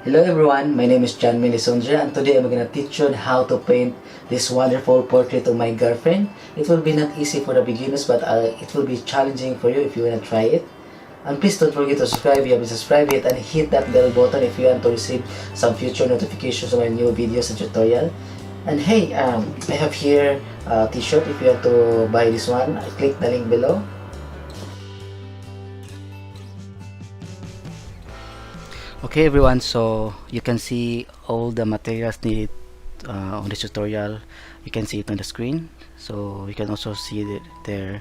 Hello everyone, my name is JMLisondra and today I'm gonna teach you how to paint this wonderful portrait of my girlfriend. It will be not easy for the beginners but it will be challenging for you if you wanna try it. And please don't forget to subscribe if you haven't subscribed yet and hit that bell button if you want to receive some future notifications of my new videos and tutorial. And hey, I have here a t-shirt. If you want to buy this one, click the link below. Okay everyone, so you can see all the materials needed on this tutorial. You can see it on the screen. So you can also see the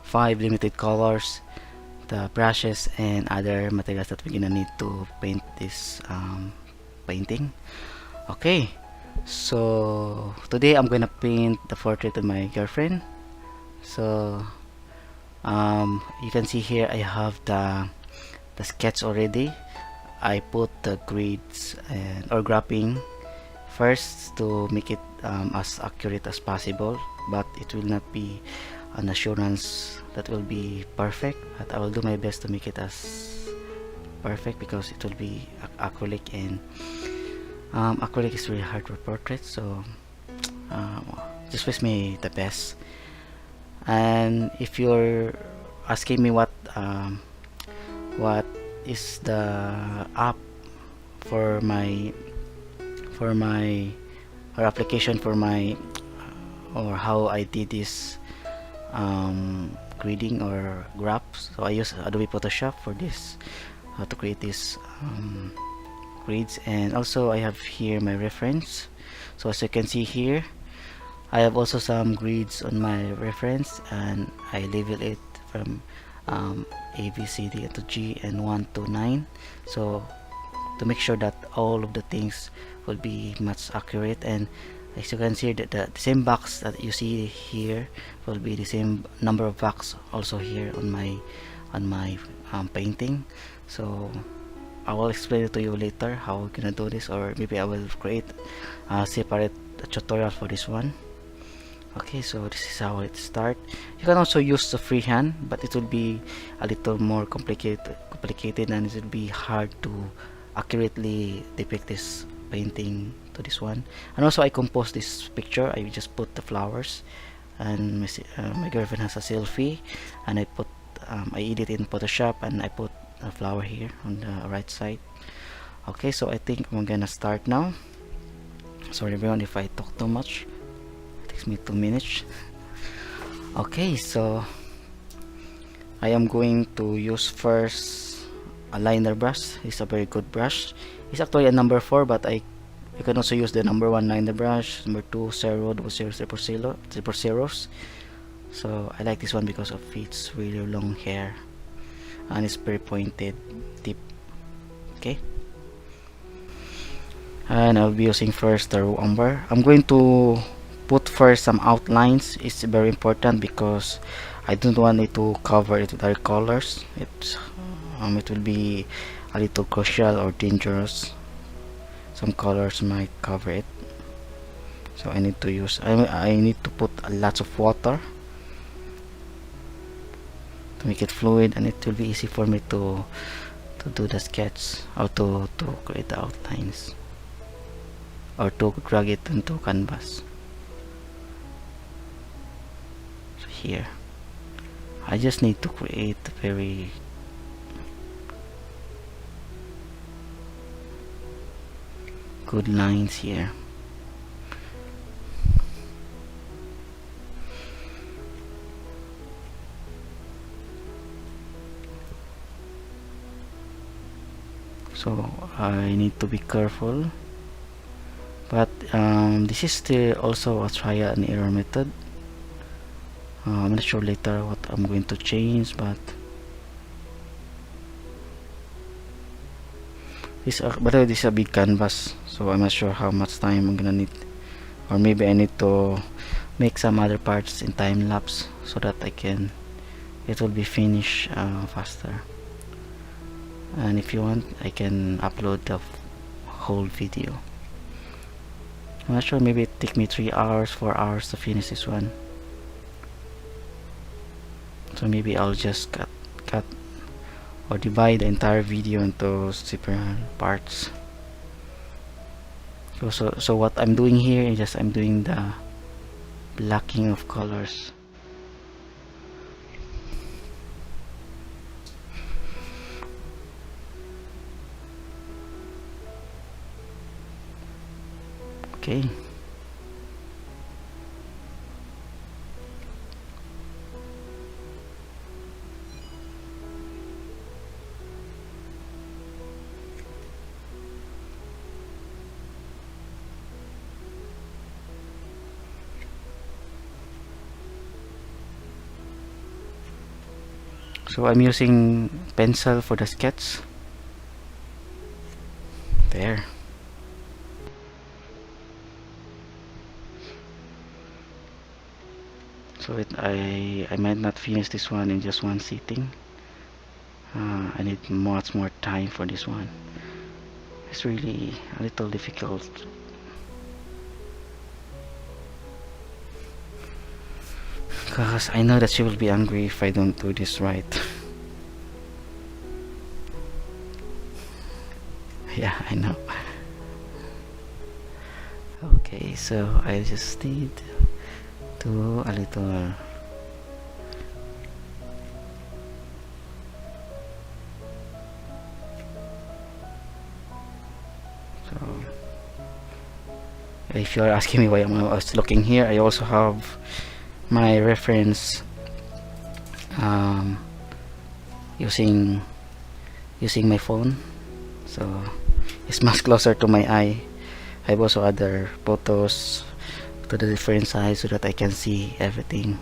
5 limited colors, the brushes and other materials that we're gonna need to paint this painting. Okay, so today I'm gonna paint the portrait of my girlfriend. So you can see here I have the sketch already. I put the grids or graphing first to make it as accurate as possible, but it will not be an assurance that will be perfect, but I will do my best to make it as perfect because it will be acrylic, and acrylic is really hard for portraits, so just wish me the best. And if you're asking me what is the app for my or application for my or how I did this grading or graphs, so I use Adobe Photoshop for this to create this grids. And also I have here my reference, so as you can see here I have also some grids on my reference, and I label it from A, B, C, D to G and 1 to 9, so to make sure that all of the things will be much accurate. And as you can see, the same box that you see here will be the same number of box also here on my painting. So I will explain it to you later how we're gonna do this, or maybe I will create a separate tutorial for this one. Okay, so this is how it starts. You can also use the freehand, but it will be a little more complicated and it will be hard to accurately depict this painting to this one. And also I composed this picture. I just put the flowers, and my girlfriend has a selfie, and I put I edit in Photoshop and I put a flower here on the right side. Okay, so I think I'm gonna start now. Sorry everyone if I talk too much. Takes me 2 minutes. Okay, so I am going to use first a liner brush. It's a very good brush. It's actually a number 4, but you can also use the number 1 liner brush, number 2 zero, double zero, triple zeros. So I like this one because of its really long hair and it's very pointed tip. Okay, and I'll be using first the raw umber. I'm going to put first some outlines. It's very important because I don't want it to cover it with other colors. It will be a little crucial or dangerous. Some colors might cover it, so I need to use I need to put a lot of water to make it fluid, and it will be easy for me to do the sketch or to create the outlines or to drag it into canvas. So here I just need to create very good lines here. So I need to be careful, but this is still also a trial and error method. I'm not sure later what I'm going to change, but by the way, this is a big canvas, so I'm not sure how much time I'm gonna need, or maybe I need to make some other parts in time lapse so that it will be finished faster. And if you want, I can upload the whole video. I'm not sure, maybe it take me 3 hours 4 hours to finish this one, so maybe I'll just cut or divide the entire video into separate parts. So what I'm doing here is just I'm doing the blocking of colors. Okay. So I'm using pencil for the sketch. There. So I might not finish this one in just one sitting. I need much more time for this one. It's really a little difficult. Because I know that she will be angry if I don't do this right. Yeah, I know. Okay, so I just need to do a little. So if you're asking me why I was looking here, I also have my reference using my phone, so it's much closer to my eye. I have also other photos to the different size so that I can see everything.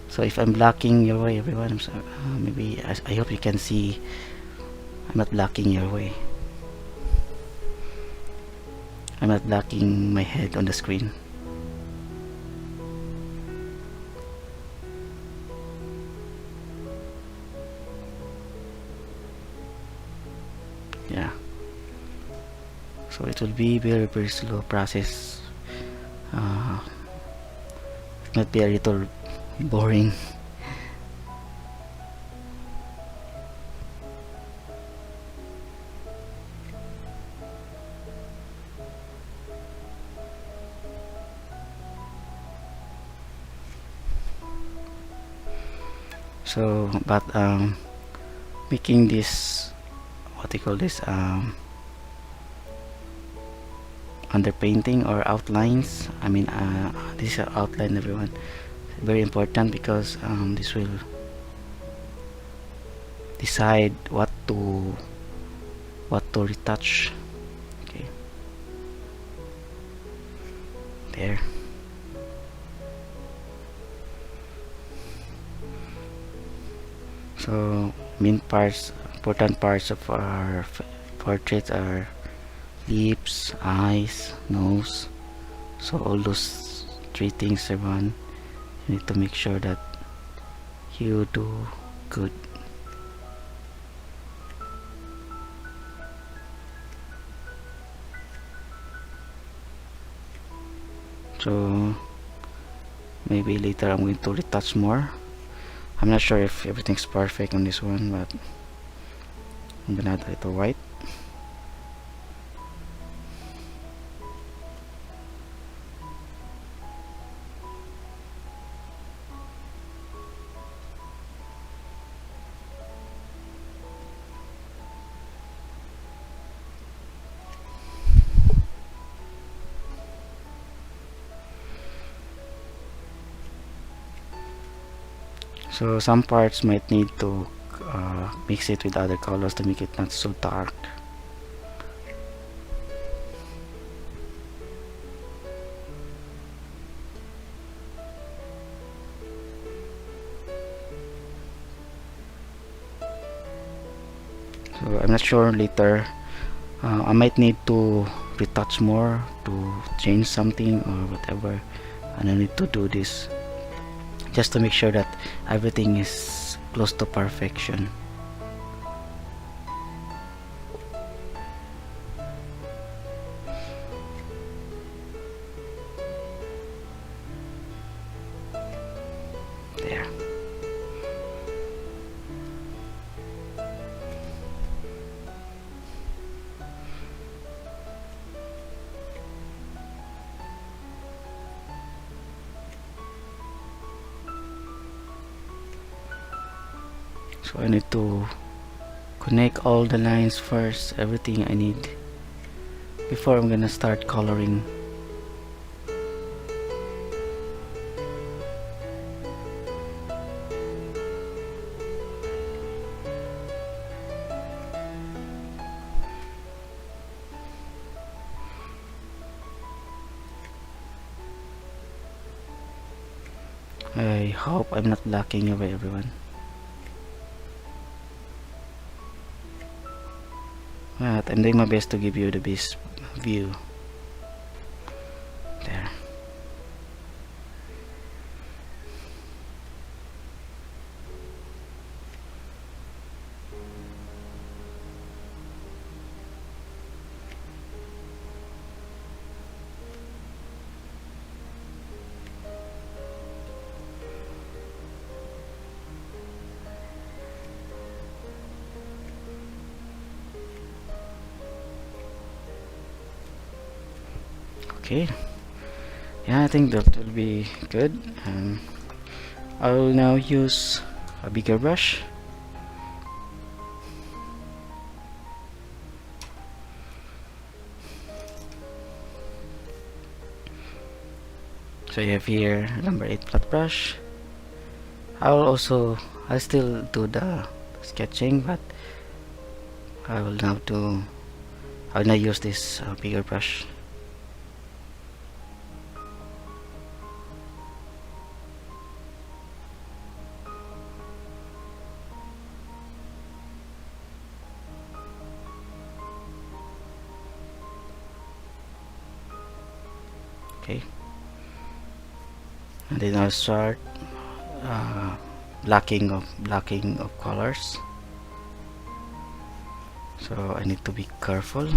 So if I'm blocking your way, everyone, I'm sorry, maybe I hope you can see I'm not blocking your way. I'm not blocking my head on the screen. Yeah, so it will be very slow process. It might be a little boring. So but making this, what do you call this, underpainting or outlines, I mean this is outline, everyone, very important because this will decide what to retouch. Okay, there. So main parts, important parts of our portraits are lips, eyes, nose. So all those three things, everyone, you need to make sure that you do good. So maybe later I'm going to retouch more. I'm not sure if everything's perfect on this one, but I'm gonna add a little white. So some parts might need to mix it with other colors to make it not so dark. So I'm not sure later. I might need to retouch more to change something or whatever, and I need to do this just to make sure that everything is close to perfection. There. So I need to connect all the lines first, everything I need before I'm gonna start coloring. I hope I'm not blocking away everyone. But I'm doing my best to give you the best view. There. Okay. Yeah, I think that will be good. I will now use a bigger brush. So you have here number 8 flat brush. I'll still do the sketching, but I will now use this bigger brush. Okay, and then I'll start blocking of colors. So I need to be careful.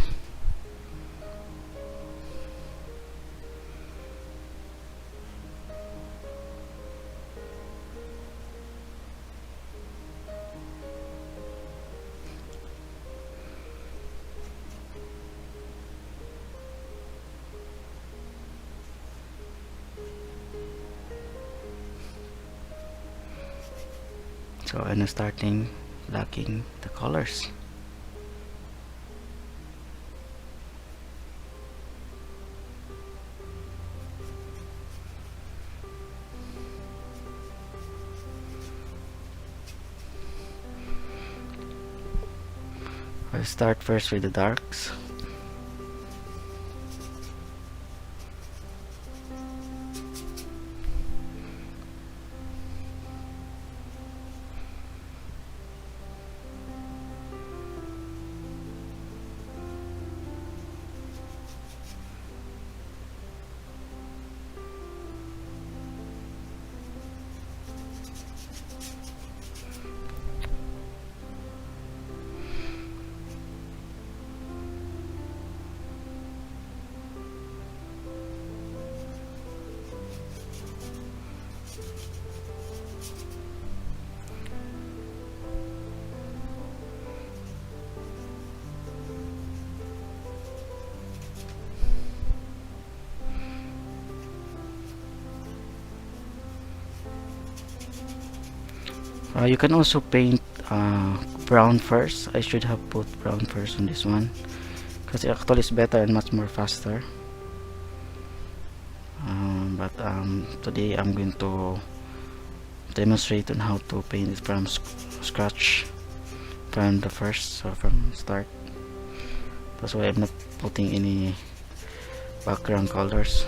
So I'm starting blocking the colors. I'll start first with the darks. You can also paint brown first. I should have put brown first on this one because it actually is better and much more faster. But today I'm going to demonstrate on how to paint it from scratch, from the first, so from start. That's why I'm not putting any background colors.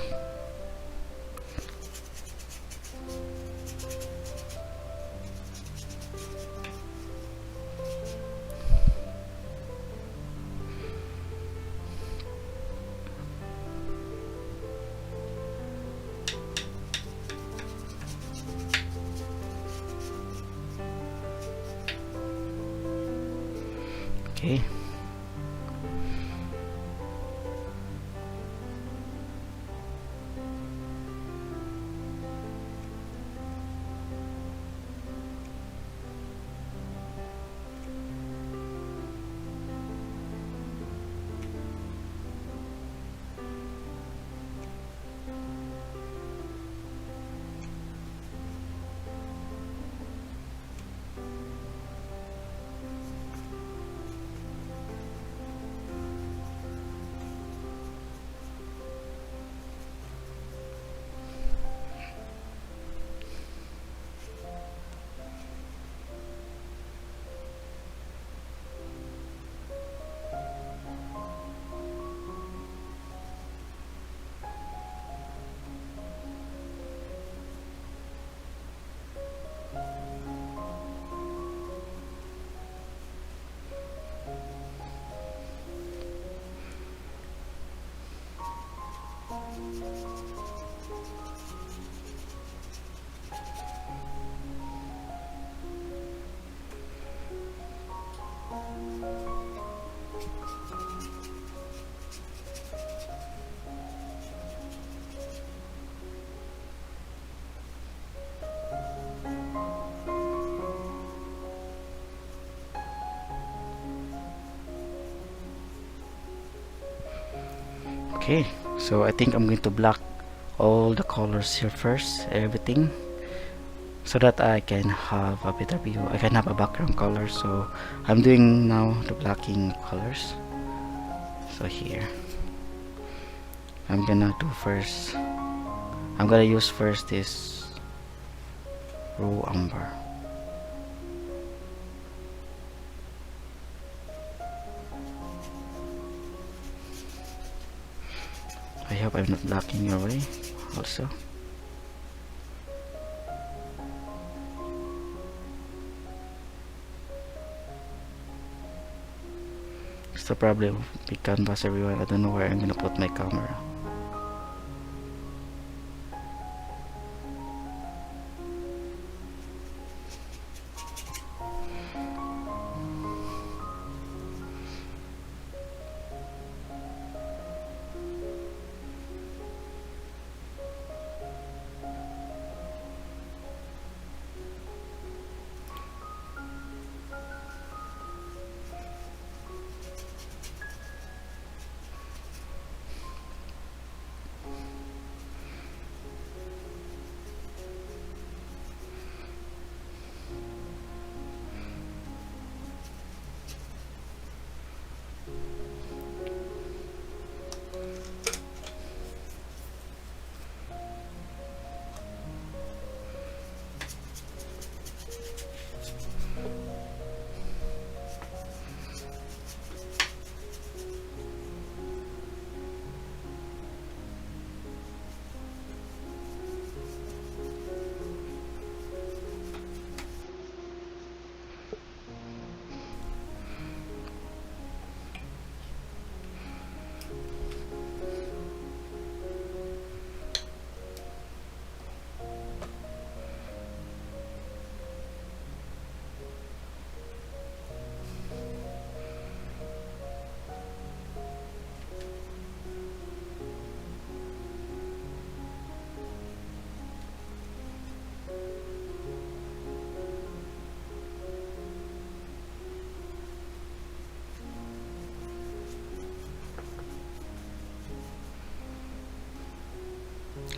Okay. Okay, so I think I'm going to block all the colors here first, everything, so that I can have a better view. I can have a background color. So I'm doing now the blocking colors. So here I'm gonna do first, I'm gonna use first this raw umber. I hope I'm not blocking your way also. It's the problem with big canvas, everyone. I don't know where I'm gonna put my camera.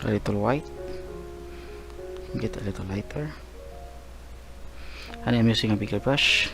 A little white, get a little lighter, and I'm using a bigger brush.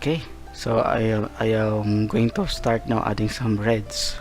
Okay, so I am going to start now adding some reds.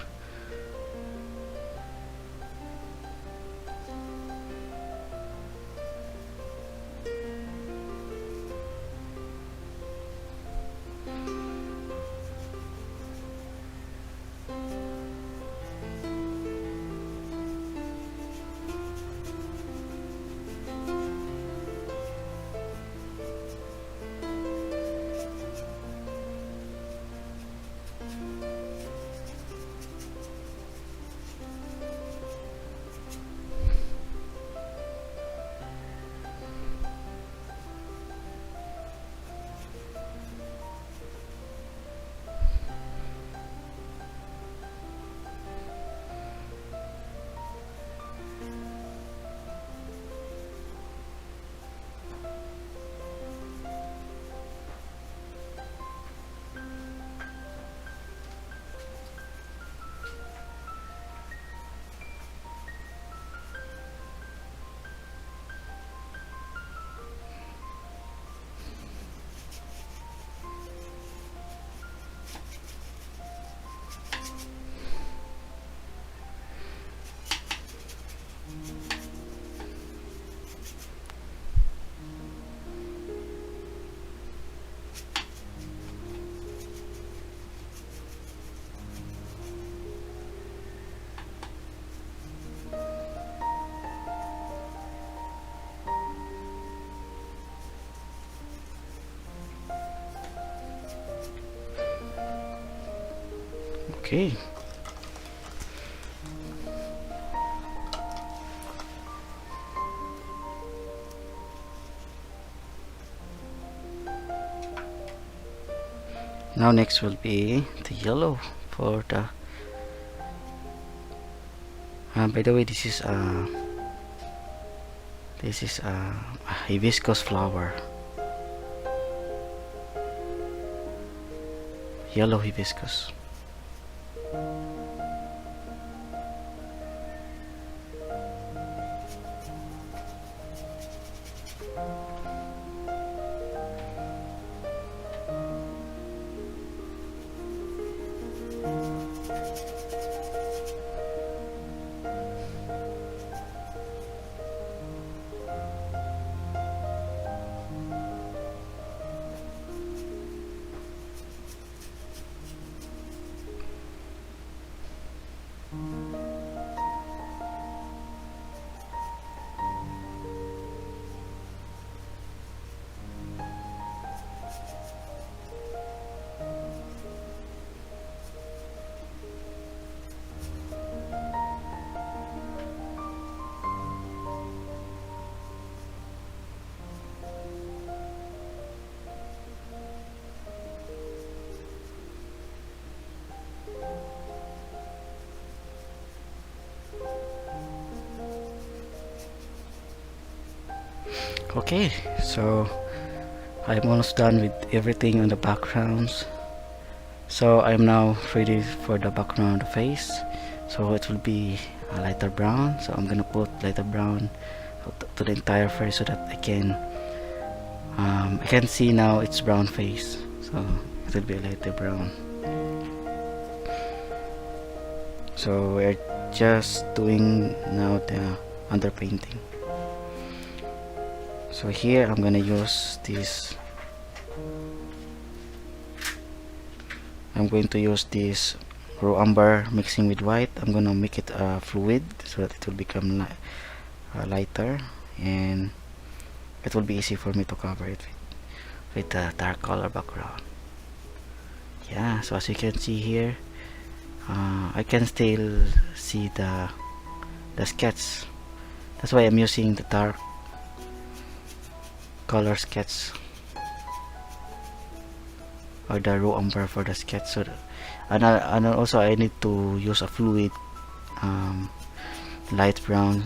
Okay. Now next will be the yellow for the by the way, this is a hibiscus flower, yellow hibiscus. Okay, so I'm almost done with everything on the backgrounds. So I'm now ready for the background face. So it will be a lighter brown. So I'm gonna put lighter brown to the entire face so that I can see now it's brown face. So it will be a lighter brown. So we're just doing now the underpainting. So here I'm gonna use this. I'm going to use this raw umber mixing with white. I'm gonna make it fluid so that it will become lighter, and it will be easy for me to cover it with a dark color background. Yeah, so as you can see here, I can still see the sketch. That's why I'm using the dark color sketch, or the raw umber for the sketch. So and also I need to use a fluid light brown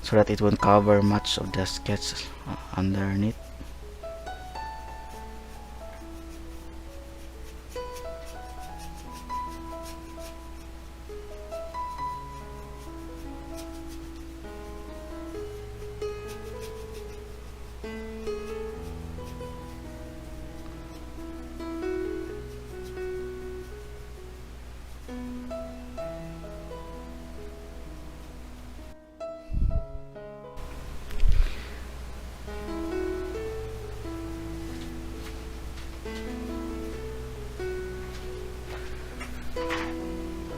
so that it won't cover much of the sketch underneath.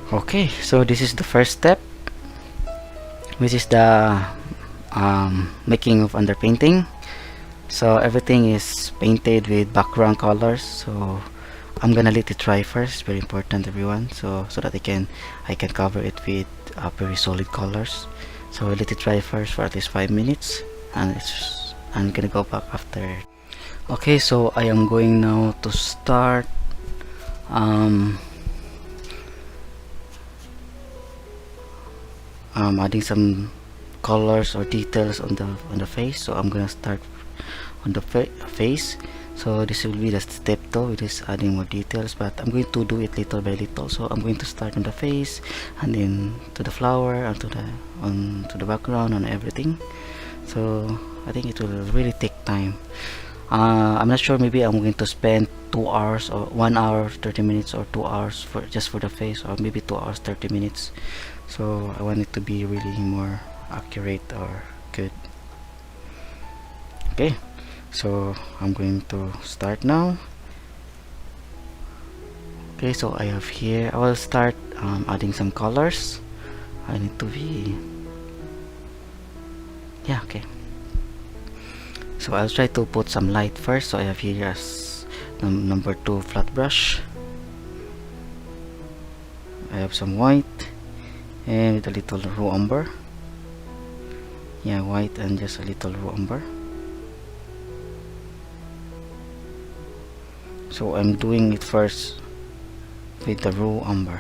Okay, so this is the first step, which is the making of underpainting. So everything is painted with background colors. So I'm gonna let it dry first. Very important, everyone. So that I can cover it with very solid colors. So let it dry first for at least 5 minutes, and I'm gonna go back after. Okay, so I am going now to start adding some colors or details on the face. So I'm gonna start on the face. So this will be the step 2, which is adding more details, but I'm going to do it little by little. So I'm going to start on the face, and then to the flower, and to the background, and everything. So I think it will really take time. I'm not sure, maybe I'm going to spend 2 hours or 1 hour 30 minutes or 2 hours for just for the face, or maybe 2 hours 30 minutes. So I want it to be really more accurate or good. Okay, so I'm going to start now. Okay, so I have here, I will start adding some colors. I need to be, yeah, okay. So I'll try to put some light first. So I have here as number 2 flat brush. I have some white and with a little raw umber. Yeah, white and just a little raw umber. So I'm doing it first with the raw umber.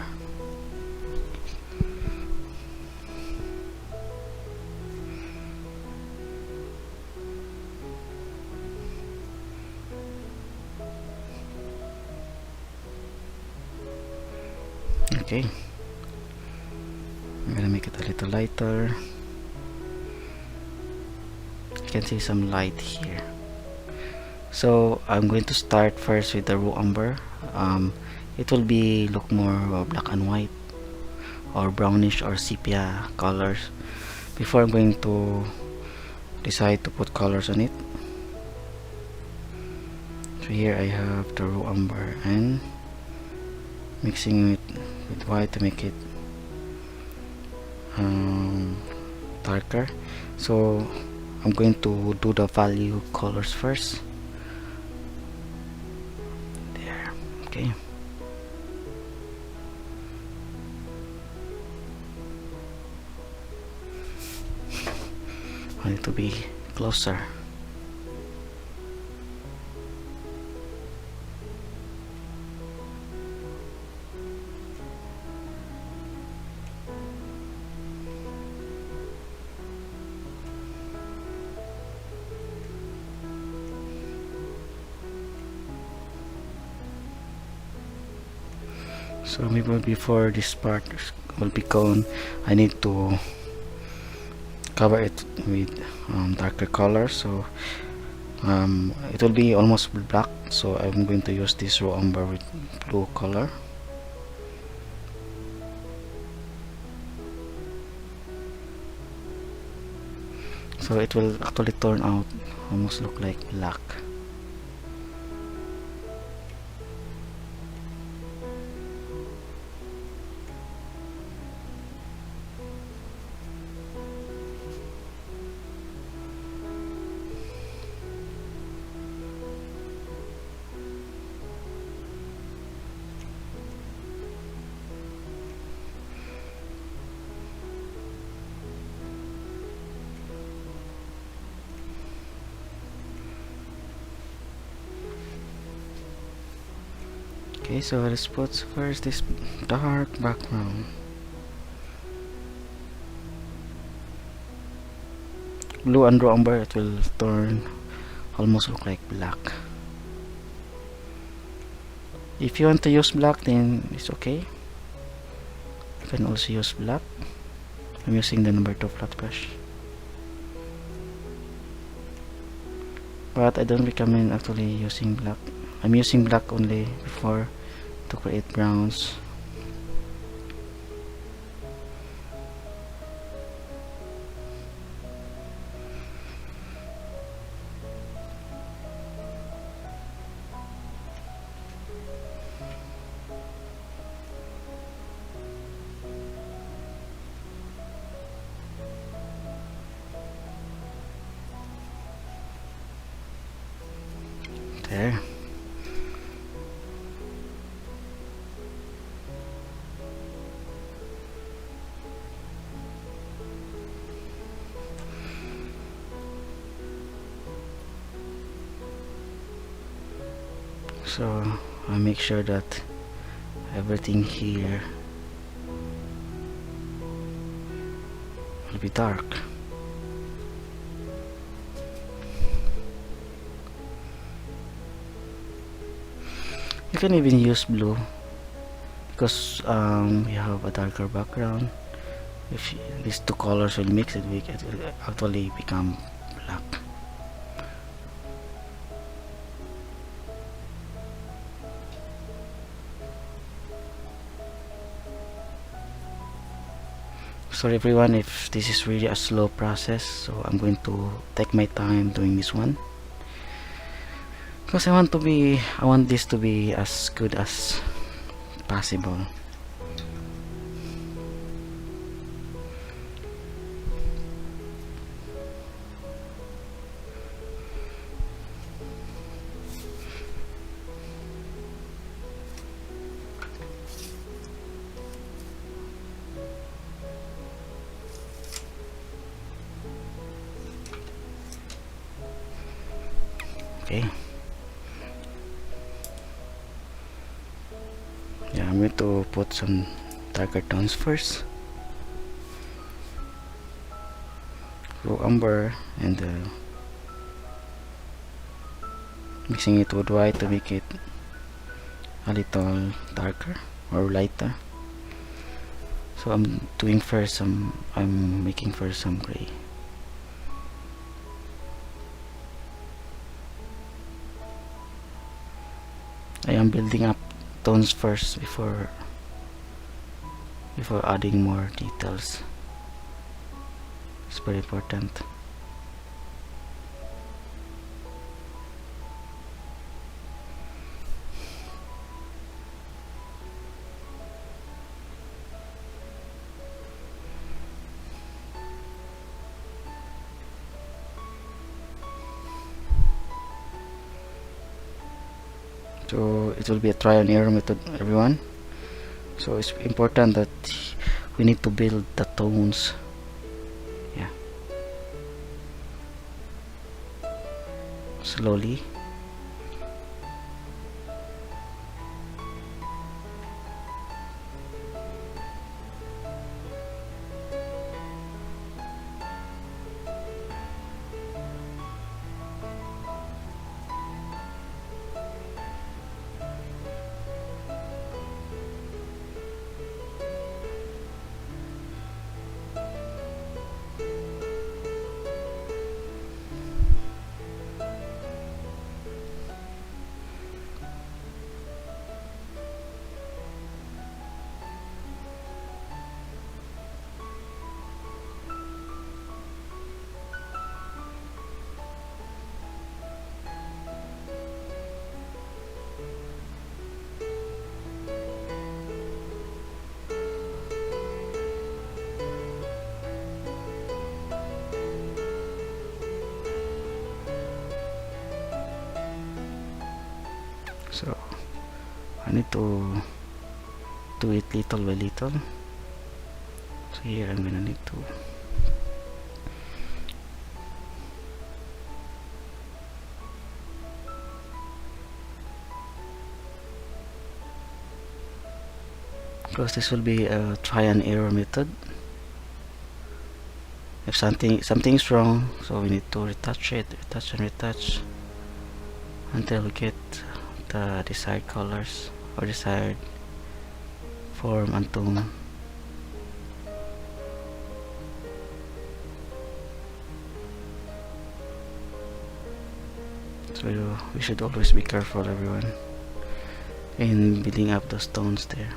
Okay, I'm gonna make it a little lighter. You can see some light here. So I'm going to start first with the raw umber. It will be look more black and white or brownish or sepia colors before I'm going to decide to put colors on it. So here I have the raw umber and mixing it with white to make it darker. So I'm going to do the value colors first. There, okay. I need to be closer. So maybe before this part will be gone, I need to cover it with darker color. So it will be almost black, so I'm going to use this raw umber with blue color. So it will actually turn out almost look like black. Okay, so let's put first this dark background. Blue and raw umber, it will turn almost look like black. If you want to use black, then it's okay. You can also use black. I'm using the number 2 flat brush, but I don't recommend actually using black. I'm using black only before to create browns. There. So I make sure that everything here will be dark. You can even use blue because we have a darker background. If these two colors will mix, it will actually become black. Sorry everyone if this is really a slow process, so I'm going to take my time doing this one because I want this to be as good as possible. Yeah, I'm going to put some darker tones first. So umber and mixing it with white to make it a little darker or lighter. So I'm doing first some, I'm making first some gray. I am building up tones first before adding more details. It's very important. So it will be a trial and error method, everyone. So it's important that we need to build the tones. Yeah, slowly. So I need to do it little by little. So here I'm gonna need to because this will be a try and error method. If something's wrong, so we need to retouch it, retouch and retouch until we get the desired colors or desired form and tone. So we should always be careful, everyone, in building up those tones there.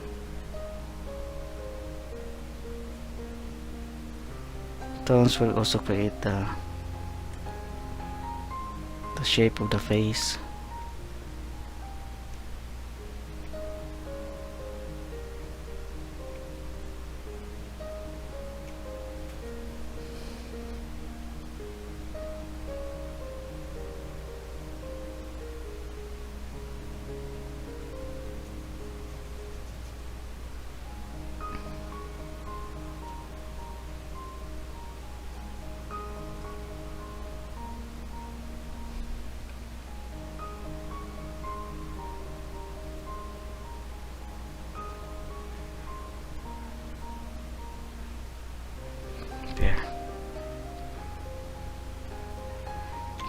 Tones will also create the shape of the face.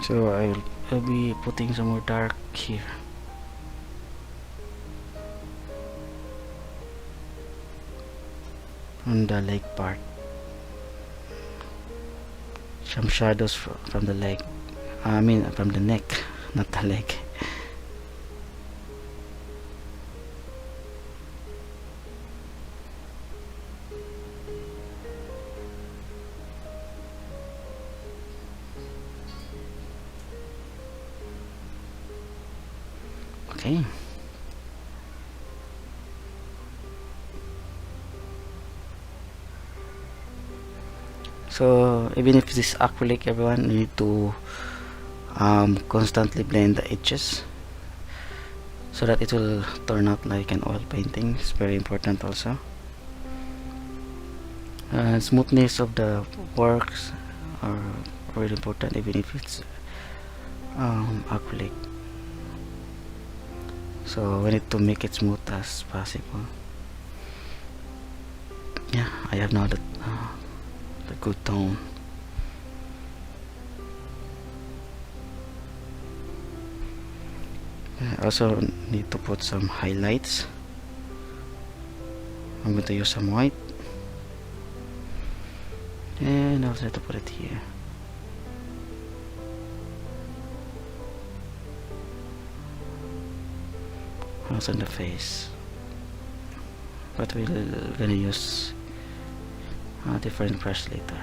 So I'll be putting some more dark here. On the leg part. Some shadows from the leg. I mean from the neck, not the leg. Okay. So even if this acrylic, everyone, you need to constantly blend the edges so that it will turn out like an oil painting. It's very important also. Smoothness of the works are really important even if it's acrylic. so we need to make it smooth as possible. Yeah, I have now the good tone. I also need to put some highlights. I'm going to use some white, and I'll try to put it here. Also on the face, but we're gonna use a different brush later.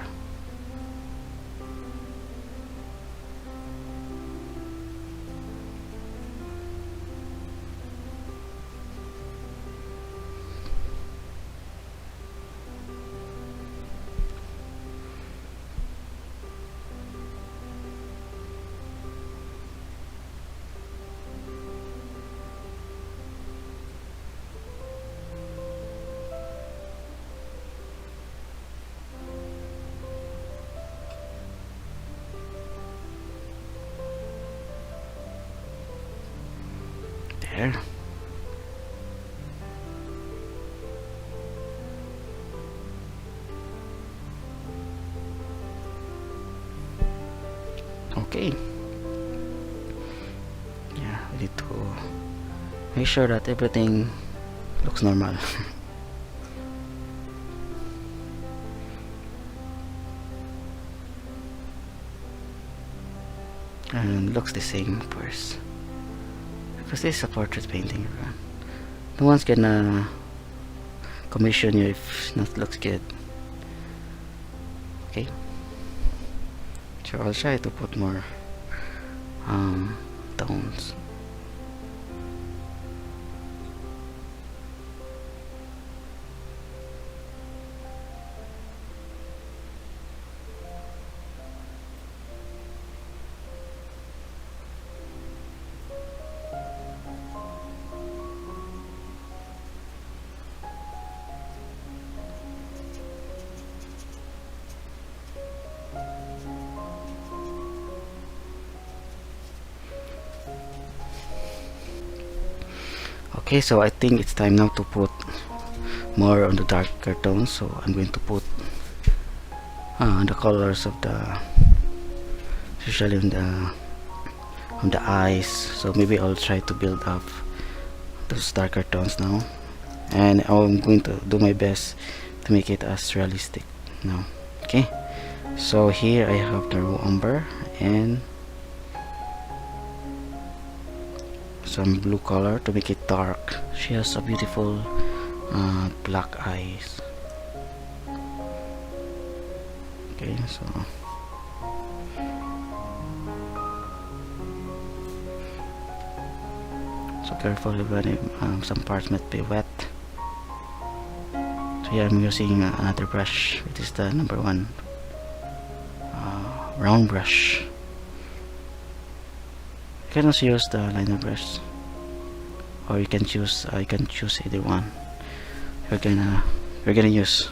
There. Okay. Yeah, we need to make sure that everything looks normal. And looks the same first, because this is a portrait painting. No one's gonna commission you if not looks good. Okay, so I'll try to put more tones. Okay, so I think it's time now to put more on the darker tones. So I'm going to put the colors of the, especially on the eyes. So maybe I'll try to build up those darker tones now, and I'm going to do my best to make it as realistic now. Okay, so here I have the raw umber and some blue color to make it dark. She has a beautiful black eyes. Okay, so careful when some parts might be wet. So here I'm using another brush, which is the number 1 round brush. You can also use the liner brush, or you can choose either one you're gonna use.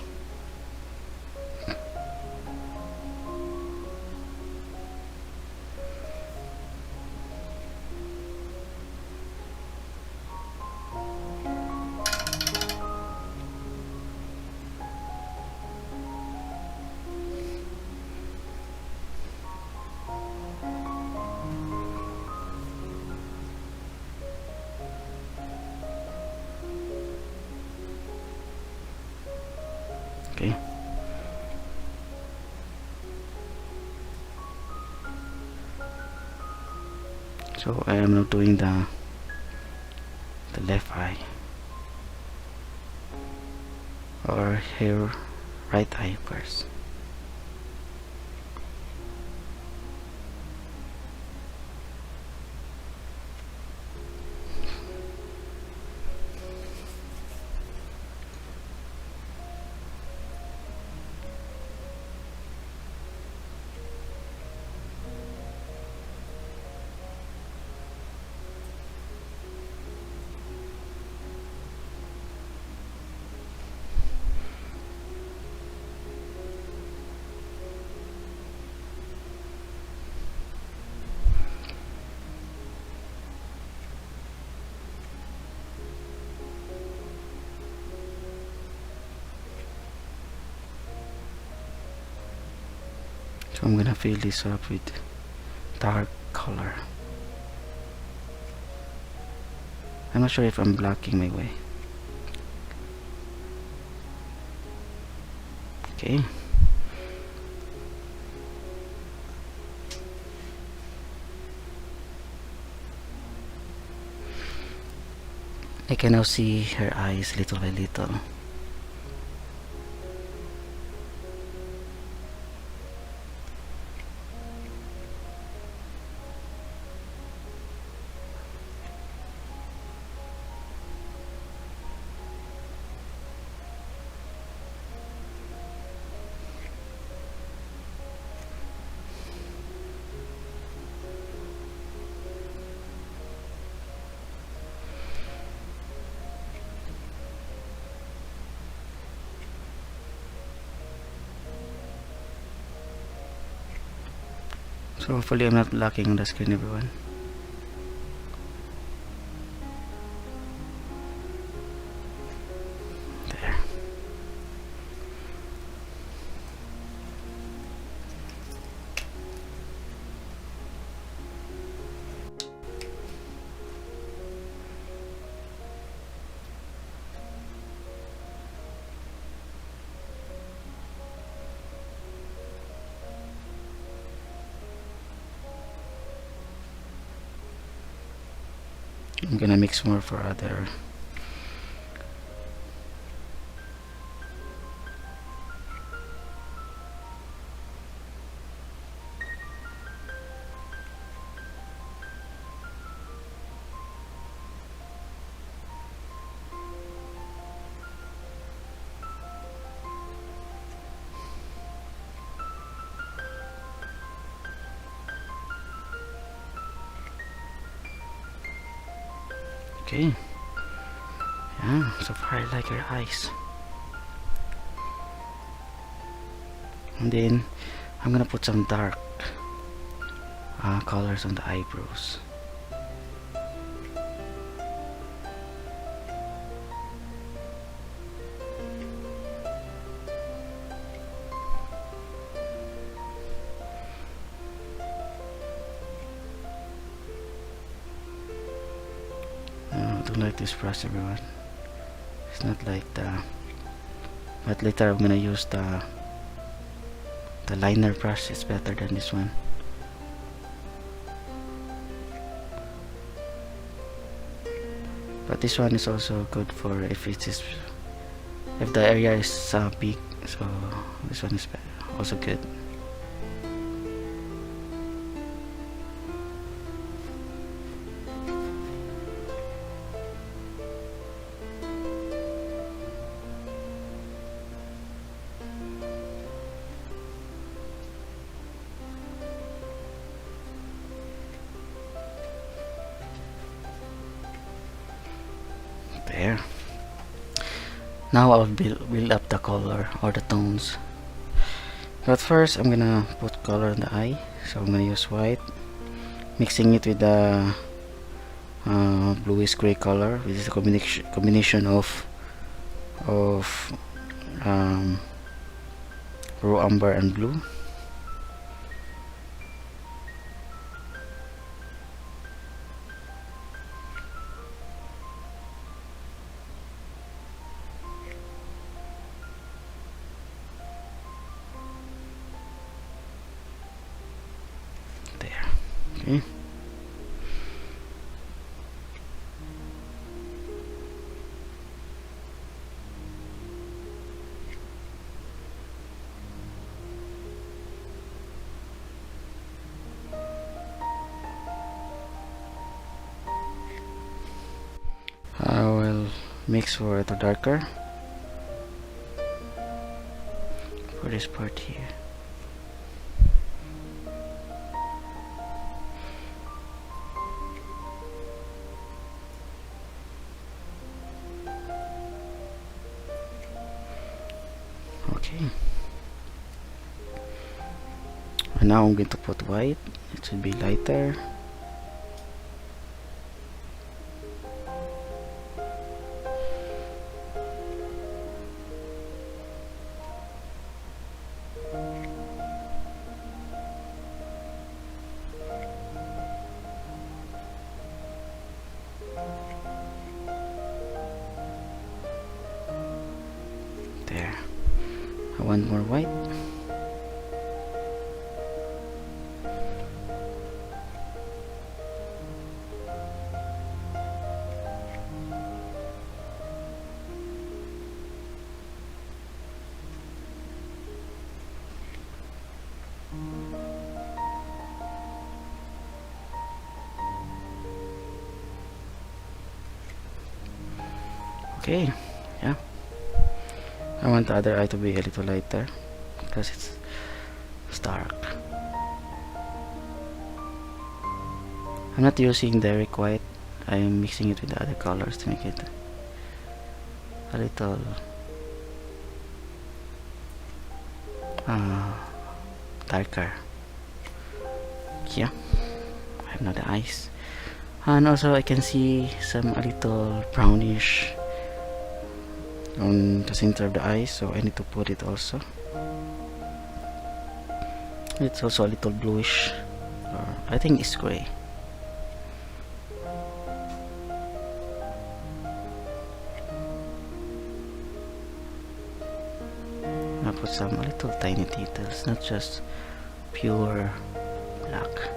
Okay, so I am now doing the left eye, or here right eye first. So I'm gonna fill this up with dark color. I'm not sure if I'm blocking my way. Okay. I can now see her eyes little by little. So hopefully I'm not blocking the screen, everyone. There. I'm gonna mix more for other. Okay. Yeah, so far I like her eyes. And then I'm gonna put some dark colors on the eyebrows. I don't like this brush, everyone. It's not like the, but later I'm gonna use the liner brush. It's better than this one. But this one is also good for if the area is big. So this one is also good. There. Now I'll build up the color or the tones. But first I'm gonna put color on the eye. So I'm gonna use white, mixing it with the bluish gray color, which is a combination of raw umber and blue. Okay. I will mix for the darker for this part here. Okay. And now I'm going to put white. It should be lighter. There. I want more white. Okay, yeah. I want the other eye to be a little lighter because it's dark. I'm not using direct white. I am mixing it with the other colors to make it a little darker. Yeah, I have now the eyes, and also I can see some a little brownish on the center of the eyes, so I need to put it also. It's also a little bluish, or I think it's gray. I put some little tiny details, not just pure black.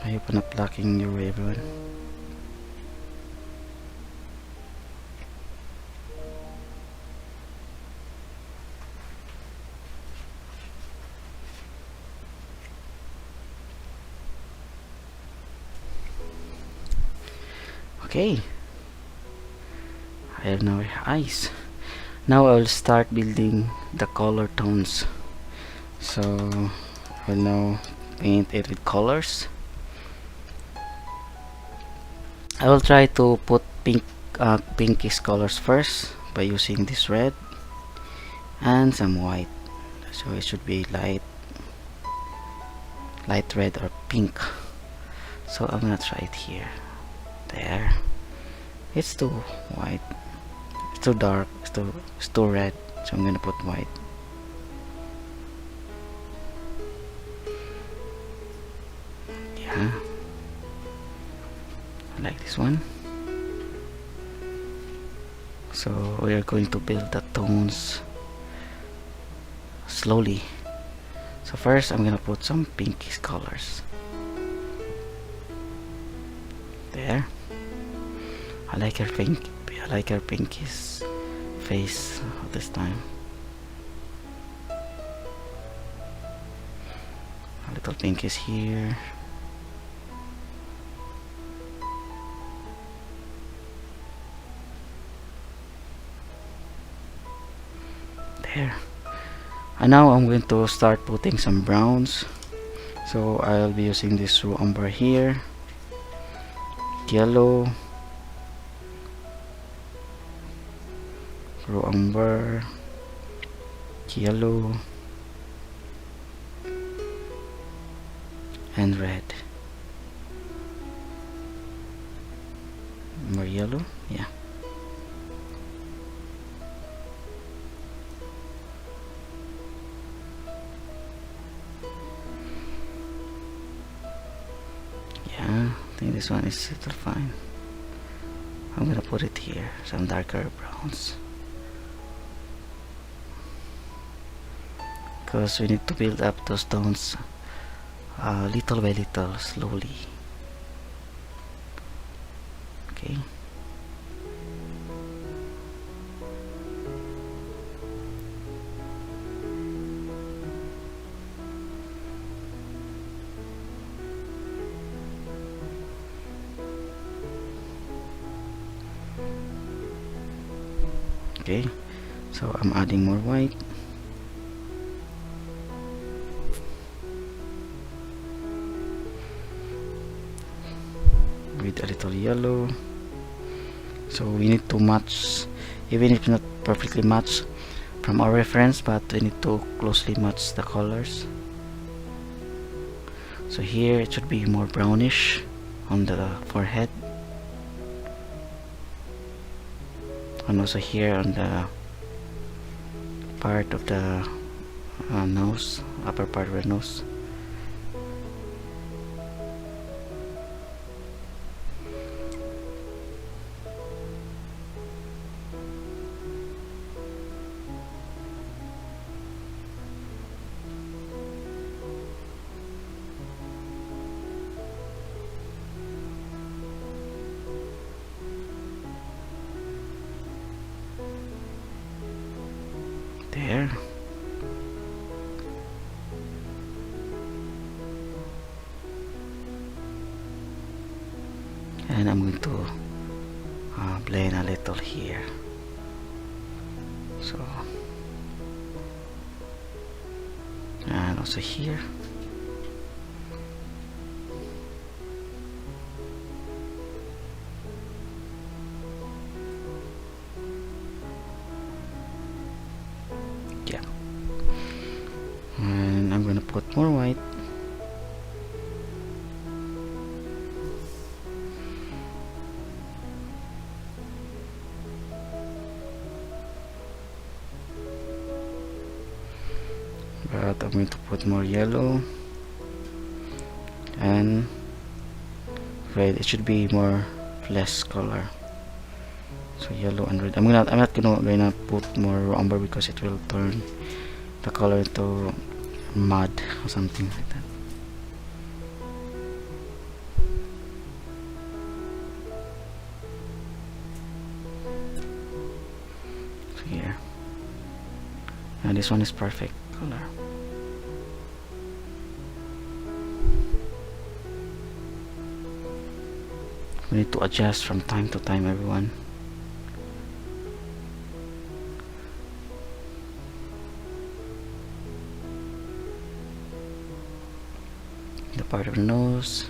I hope I'm not blocking your way, everyone. Okay, I have now eyes. Now I will start building the color tones. So I will now paint it with colors. I will try to put pinkish colors first by using this red and some white. So it should be light red or pink. So I'm gonna try it here. There. It's too white. It's too dark. It's too red. So I'm gonna put white. Yeah. I like this one. So we are going to build the tones slowly. So first I'm gonna put some pinkish colors. There. I like her pinkish face this time. A little pinkish here. There. And now I'm going to start putting some browns. So I'll be using this raw umber here. Yellow, raw umber, yellow, and red. More yellow, yeah. Yeah, I think this one is still fine. I'm gonna put it here, some darker browns, because we need to build up those tones little by little, slowly. Okay. Okay, so I'm adding more white. With a little yellow. So we need to match, even if not perfectly match from our reference, but we need to closely match the colors. So here it should be more brownish on the forehead, and also here on the part of the nose, upper part of the nose. and I'm going to blend a little here. So, and also here. Yeah, and I'm gonna put more white. But I'm going to put more yellow and red. It should be more less color. So yellow and red. I'm not gonna put more umber because it will turn the color into mud or something like that. So here. And this one is perfect color. We need to adjust from time to time, everyone. The part of the nose.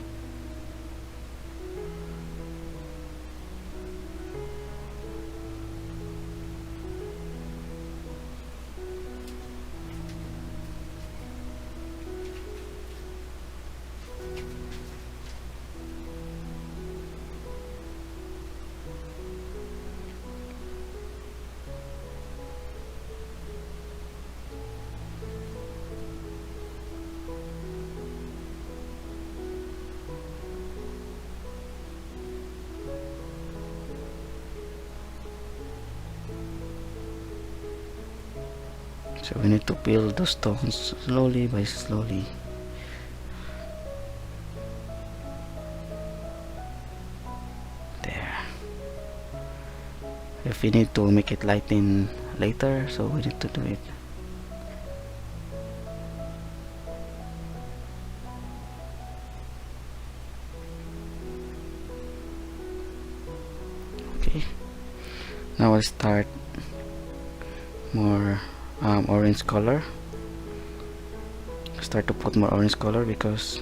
So we need to build those tones slowly by slowly. There. If we need to make it lighten later, so we need to do it. Okay. Now I'll start more orange color. Start to put more orange color because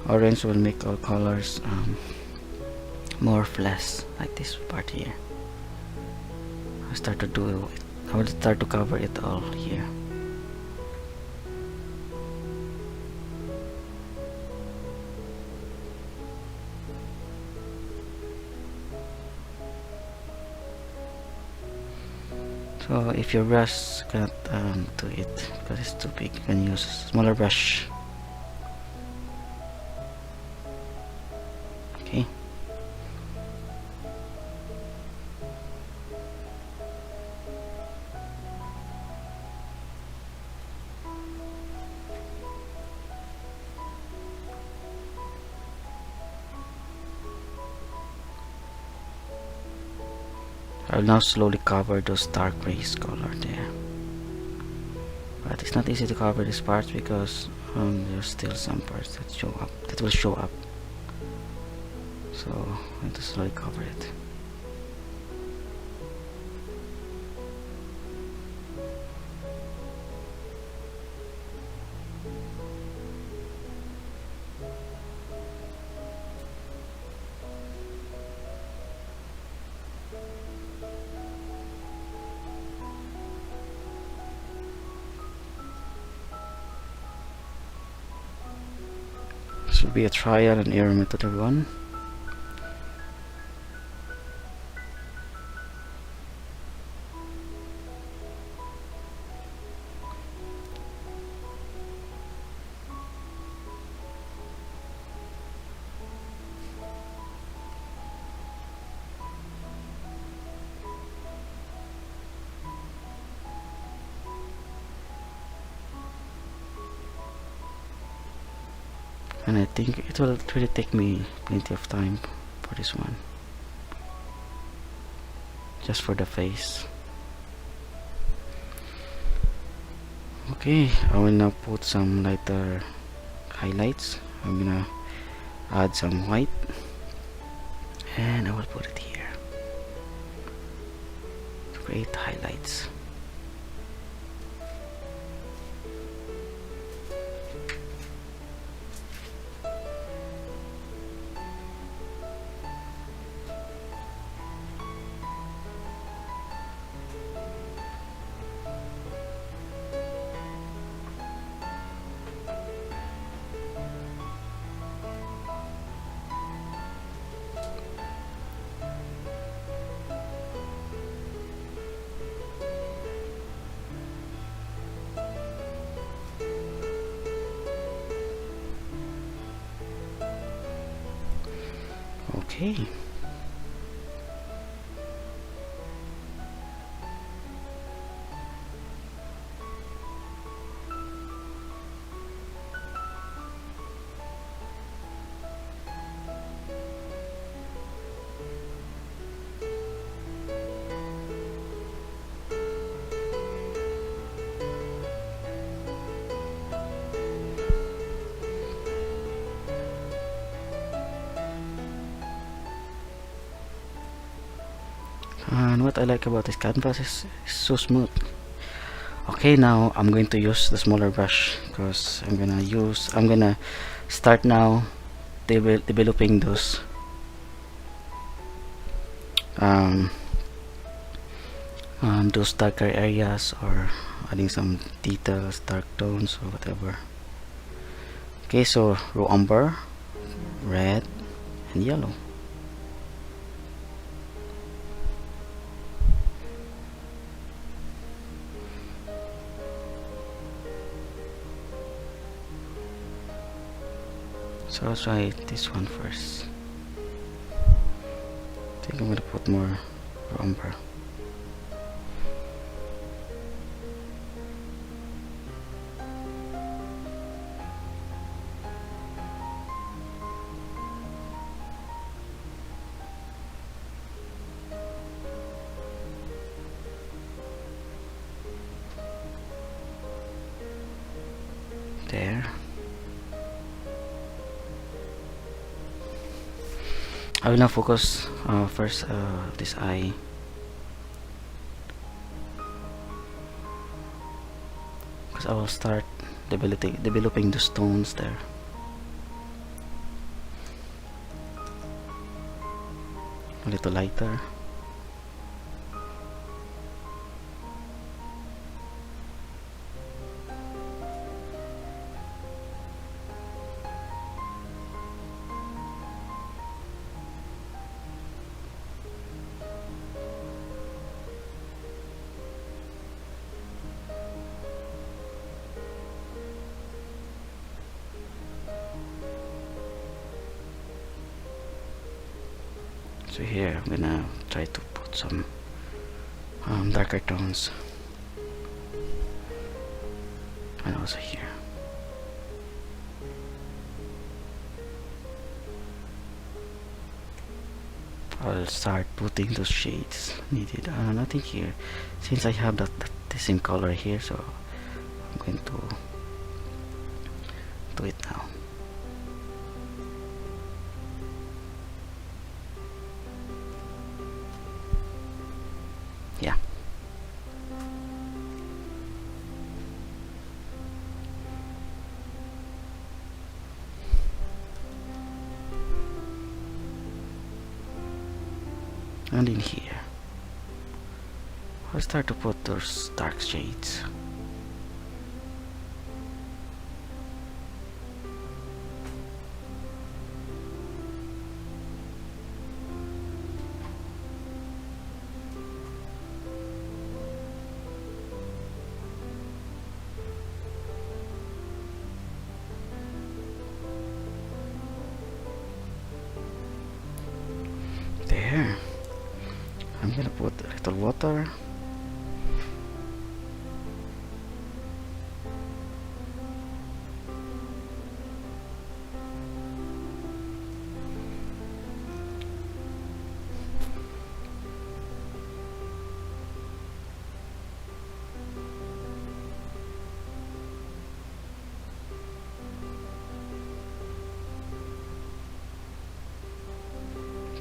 orange will make all colors more flash, like this part here. I will start to cover it all here. So if your brush cannot do it because it's too big, you can use a smaller brush. Okay. I'll now slowly cover those dark grays color there. But it's not easy to cover these parts because there's still some parts that will show up. So I have to slowly cover it. This will be a trial and error method, everyone. And I think it will really take me plenty of time for this one, just for the face. Okay, I will now put some lighter highlights. I'm gonna add some white and I will put it here to create highlights. Okay. And what I like about this canvas is it's so smooth. Okay, now I'm going to use the smaller brush because I'm gonna start now developing um, those darker areas, or adding some details, dark tones or whatever. Okay, so raw umber, red and yellow. So I'll try this one first. I think I'm gonna put more umber. There. I will now focus first this eye. Because I will start developing the stones there. A little lighter. So here I'm gonna try to put some darker tones, and also here. I'll start putting those shades needed. Nothing here, since I have the same color here, so I'm going to do it now. Yeah. And in here I'll start to put those dark shades. There. I'm gonna put a little water.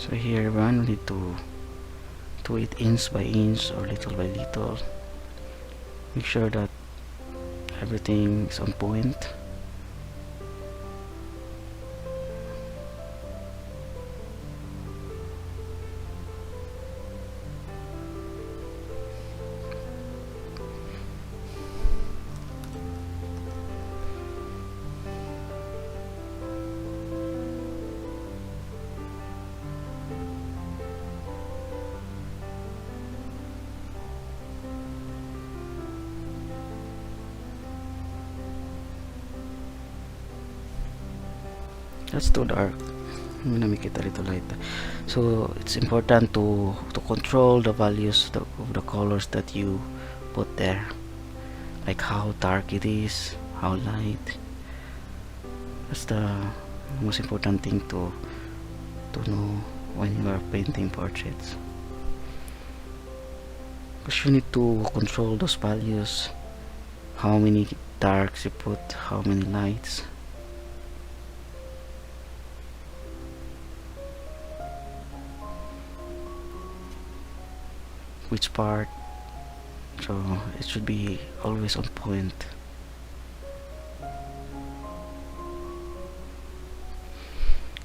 So here everyone, we need to do it inch by inch or little by little. Make sure that everything is on point. That's too dark. I'm gonna make it a little lighter. So it's important to control the values of the colors that you put there, like how dark it is, how light. That's the most important thing to know when you are painting portraits, because you need to control those values, how many darks you put, how many lights. Which part, so it should be always on point.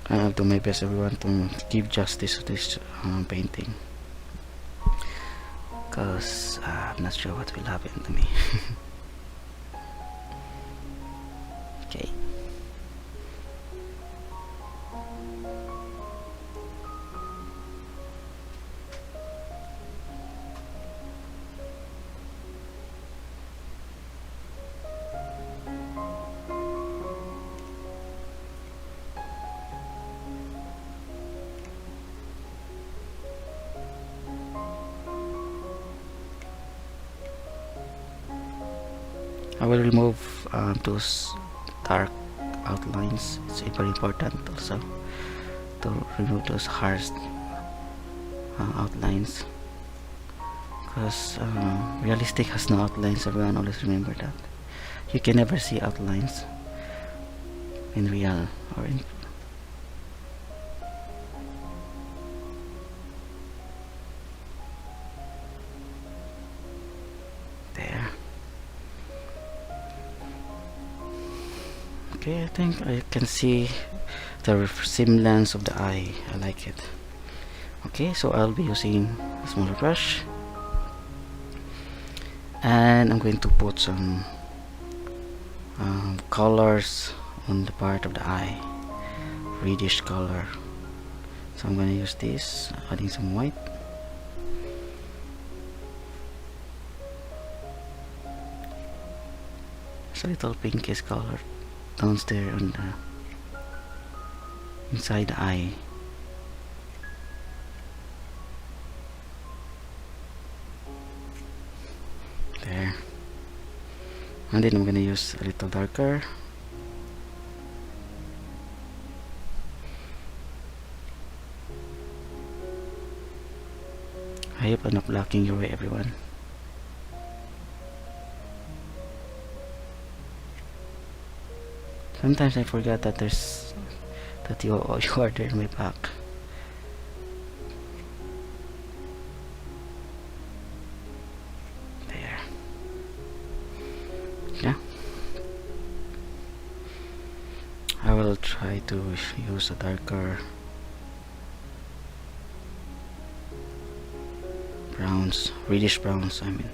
I'll do my best, everyone, to give justice to this painting, because I'm not sure what will happen to me. Okay. I will remove those dark outlines. It's very important also to remove those harsh outlines, because realistic has no outlines. Everyone always remember that. You can never see outlines in real or in there. Okay, I think I can see the resemblance of the eye. I like it. Okay, so I'll be using a smaller brush, and I'm going to put some colors on the part of the eye, reddish color. So I'm going to use this, adding some white. There's a little pinkish color downstairs on the inside the eye. There. And then I'm gonna use a little darker. I hope I'm not blocking your way, everyone. Sometimes I forget that you are there in my back. There. Yeah. I will try to use a darker browns, reddish browns, I mean.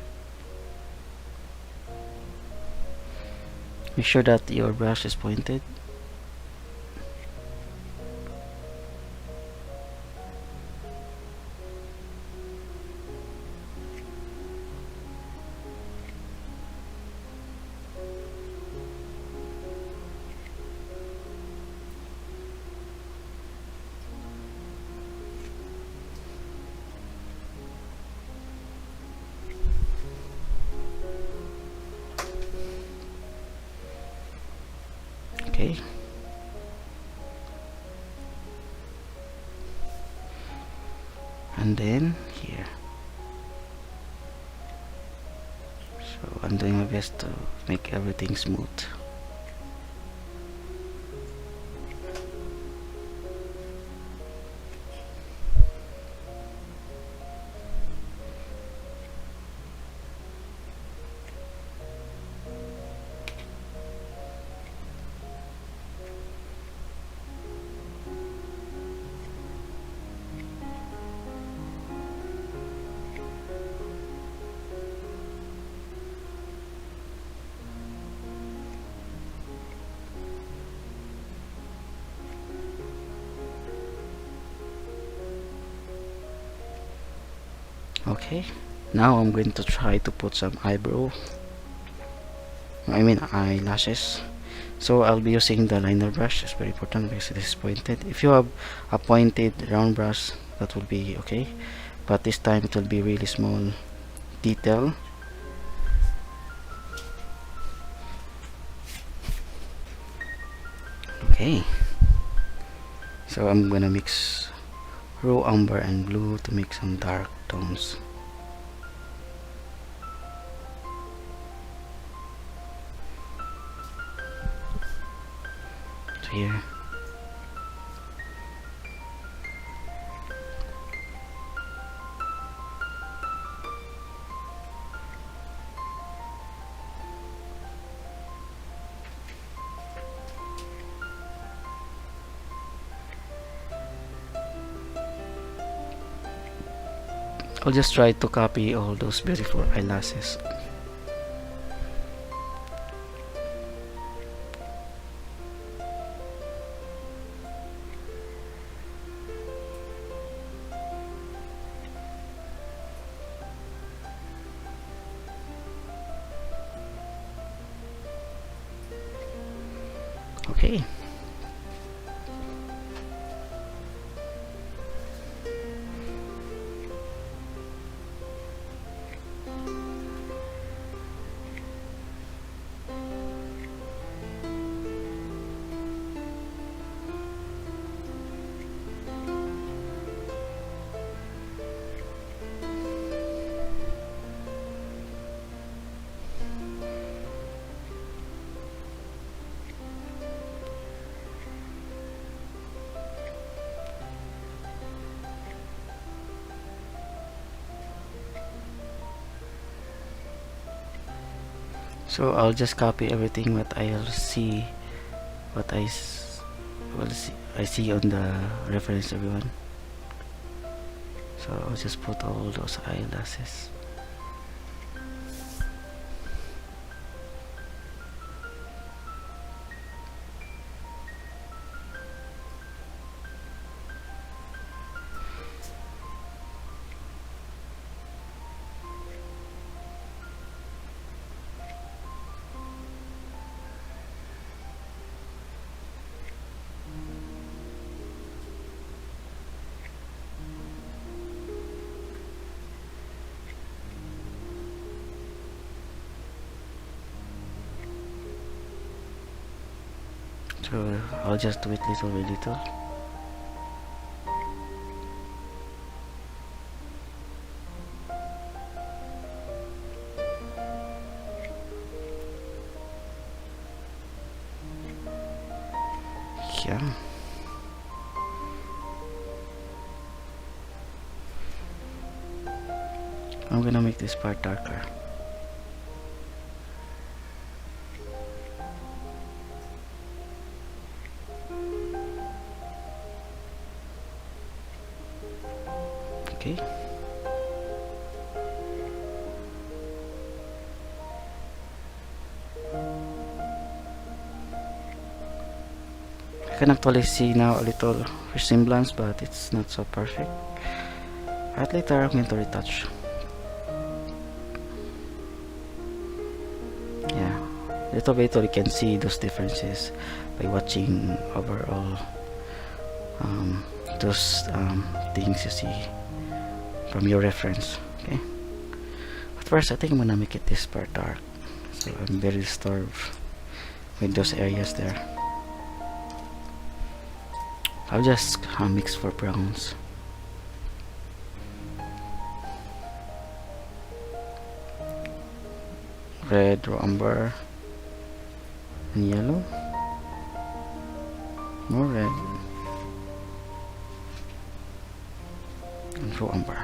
Make sure that your brush is pointed. Okay. And then here. So I'm doing my best to make everything smooth. Okay, now I'm going to try to put some eyelashes. So I'll be using the liner brush. It's very important because this is pointed. If you have a pointed round brush, that will be okay, but this time it will be really small detail. Okay, so I'm gonna mix raw umber and blue to make some dark tones. So here, I'll just try to copy all those beautiful eyelashes. Okay. So I'll just copy everything what I'll see, what I see on the reference, everyone. So I'll just put all those eyelashes. So I'll just do it little by little. Yeah. I'm gonna make this part darker. Okay. I can actually see now a little resemblance, but it's not so perfect. At later I'm going to retouch. Yeah, little by little you can see those differences by watching overall those things you see from your reference. Okay, but first I think I'm gonna make it this part dark, so I'm very disturbed with those areas there. I'll just mix for browns. Red, raw umber, and yellow. More red and raw umber.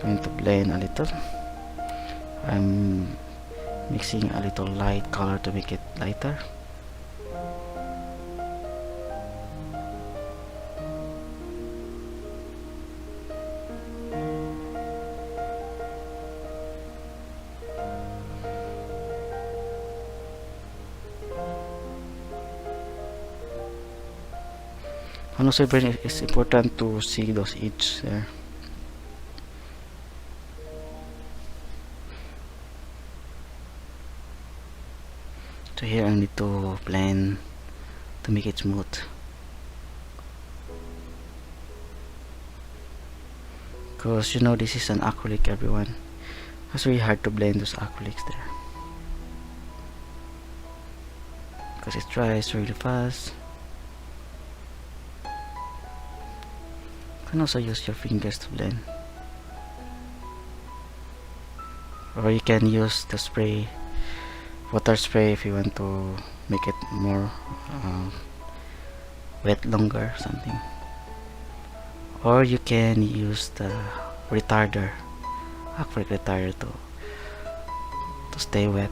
Going to blend a little. I'm mixing a little light color to make it lighter. And also it's important to see those edges there. So here I need to blend to make it smooth. Because you know this is an acrylic, everyone. It's really hard to blend those acrylics there. Because it dries really fast. You can also use your fingers to blend. Or you can use the spray, water spray, if you want to make it more wet longer, something. Or you can use the retarder, acrylic retarder, to stay wet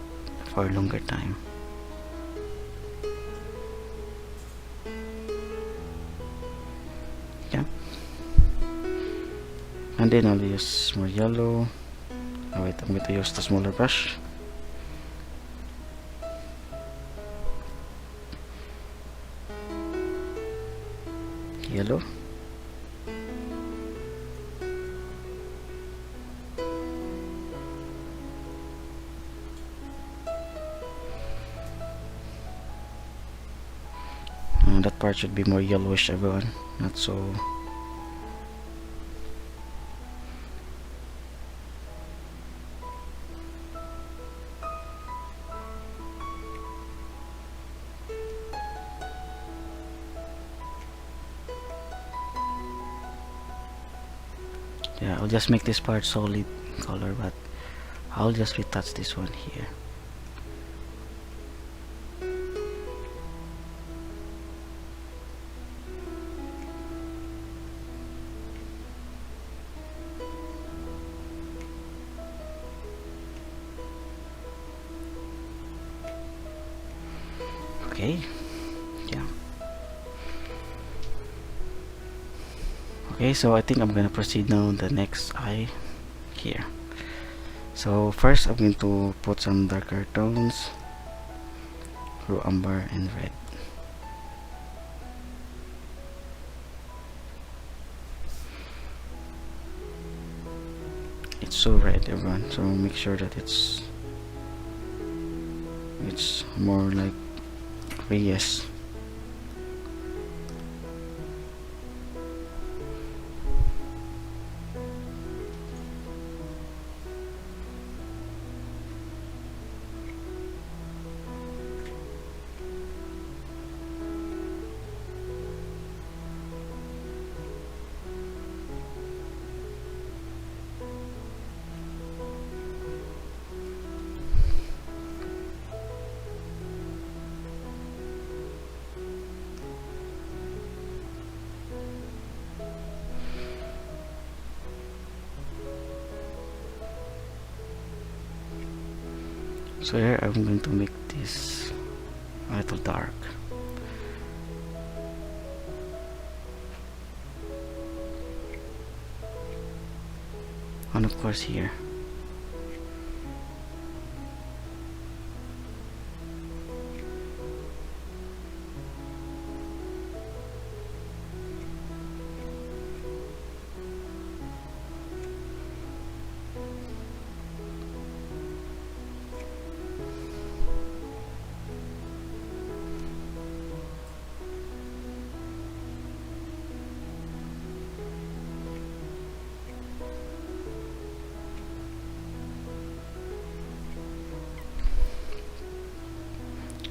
for a longer time. Yeah. And then I'll use more yellow. Oh wait, I'm going to use the smaller brush. Yellow. That part should be more yellowish, everyone, not so. Yeah, I'll just make this part solid color, but I'll just retouch this one here. Okay, yeah. Okay, so I think I'm gonna proceed now the next eye here. So first I'm going to put some darker tones through umber and red. It's so red, everyone, so make sure that it's more like grayish. So here I'm going to make this a little dark. And of course here.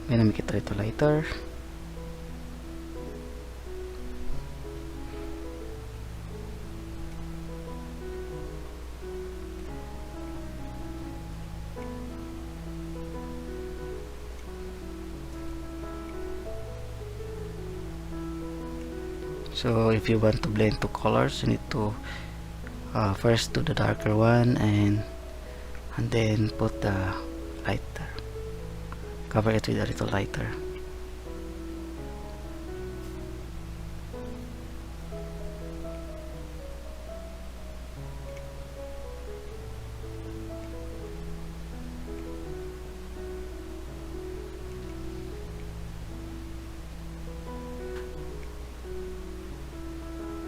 I'm gonna make it a little lighter. So if you want to blend two colors, you need to first do the darker one and then put the lighter, cover it with a little lighter.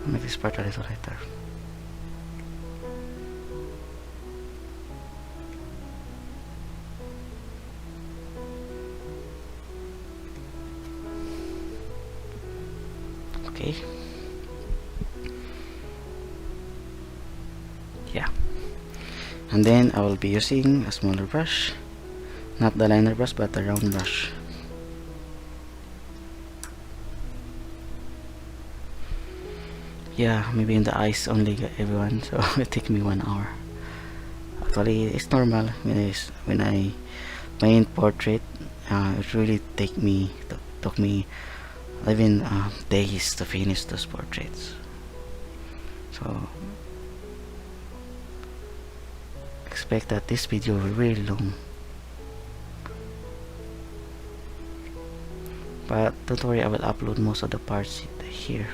Make this part a little lighter. Okay. Yeah. And then I will be using a smaller brush, not the liner brush but the round brush. Yeah, maybe in the eyes only, everyone, so it took me 1 hour. Actually, it's normal when I paint portrait. It really took me even days to finish those portraits. So expect that this video will be really long. But don't worry, I will upload most of the parts here.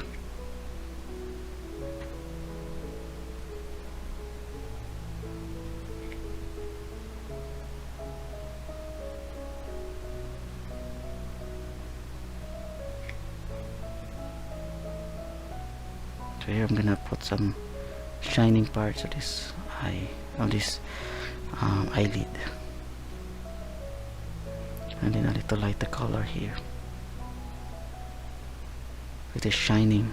So here I'm gonna put some shining parts of this eye, of this eyelid, and then a little lighter color here. It is shining.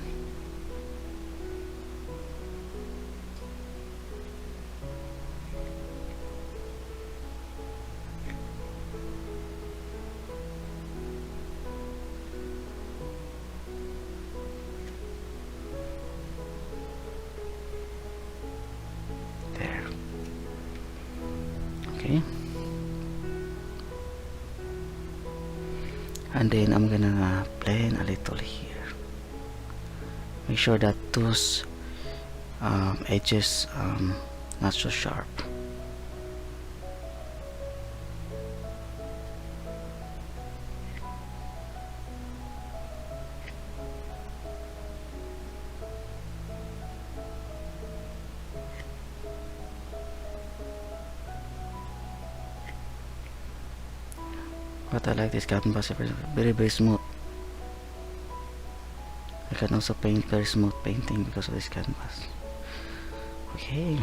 There. Okay. And then I'm gonna blend a little here. Make sure that those edges not so sharp. But I like this canvas, very smooth. I can also paint very smooth painting because of this canvas. Okay.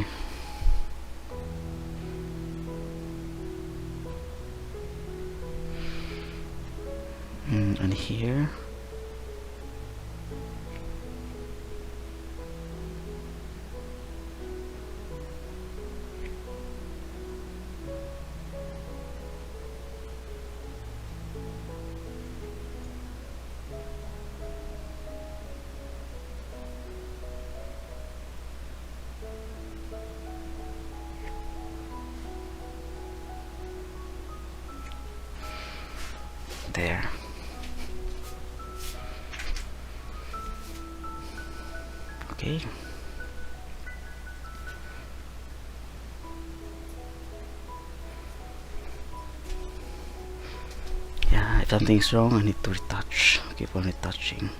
And here. There. Okay. Yeah, if something's wrong, I need to retouch. Keep on retouching.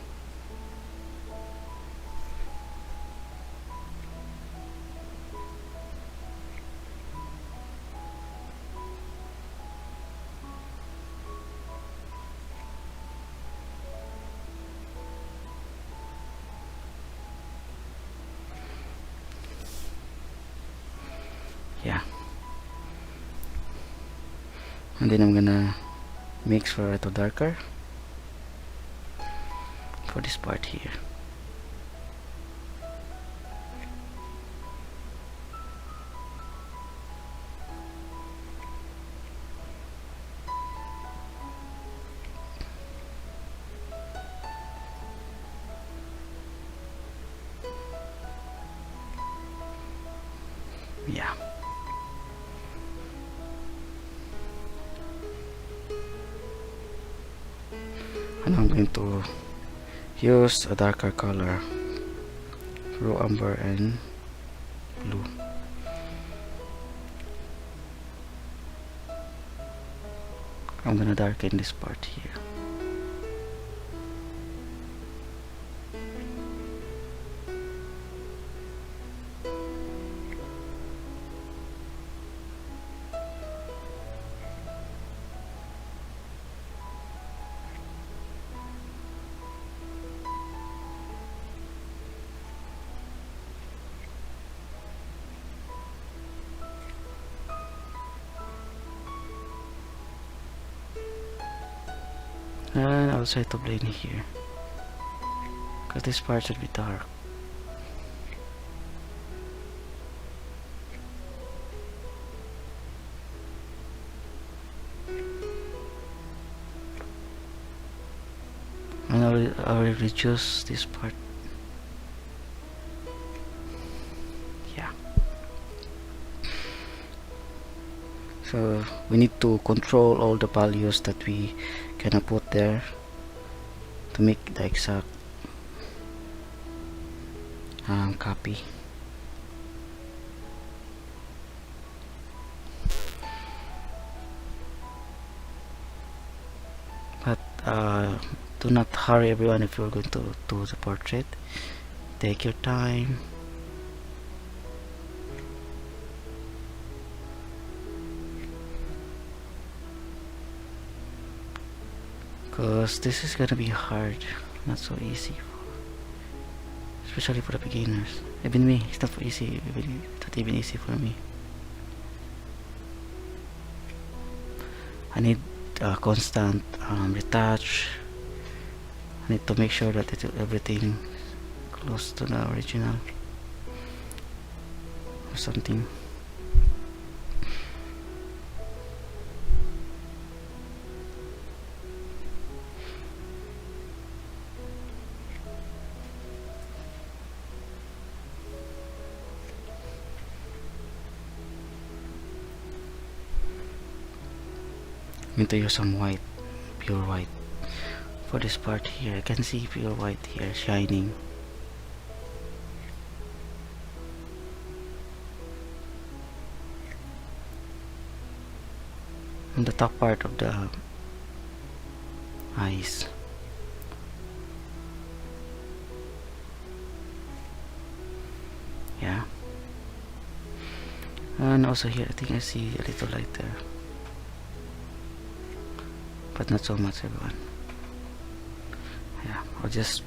Yeah, and then I'm gonna mix for a little darker for this part here. Yeah. And I'm going to use a darker color, raw umber and blue. I'm gonna darken this part here. I'll try to blend here, because this part should be dark. And I'll reduce this part. Yeah. So we need to control all the values that we gonna put there to make the exact copy. But do not hurry, everyone, if you're going to do the portrait. Take your time. Because this is gonna be hard, not so easy, especially for the beginners. Even me, it's not easy. It's not even easy for me. I need constant retouch. I need to make sure that everything close to the original or something. I'm going to use some white, pure white for this part here. I can see pure white here shining. On the top part of the eyes. Yeah. And also here, I think I see a little light there. But not so much, everyone. Yeah, I'll just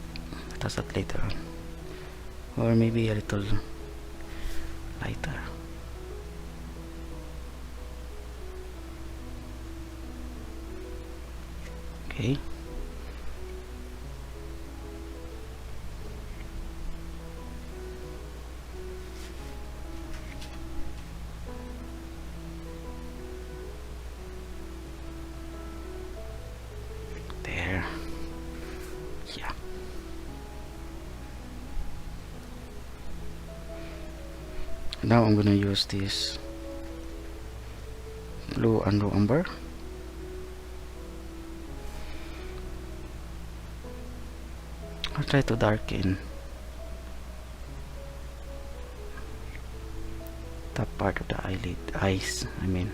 toss that later on. Or maybe a little lighter. Okay. There. Yeah. Now I'm gonna use this blue and umber. I'll try to darken top part of the eyes, I mean.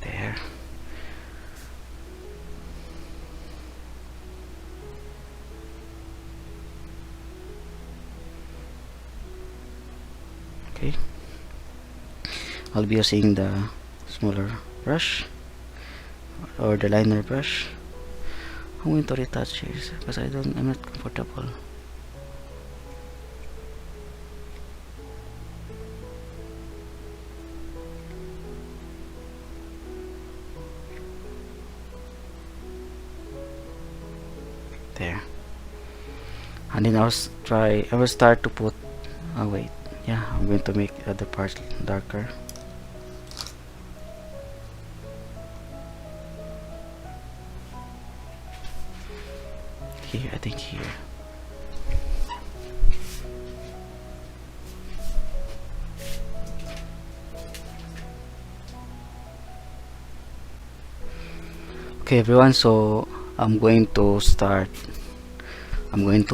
There. Okay. I'll be using the smaller brush or the liner brush. I'm going to retouch here because I'm not comfortable. There. And then I will start to put wait, yeah, I'm going to make the other part darker. Here, I think here. Okay, everyone, so I'm going to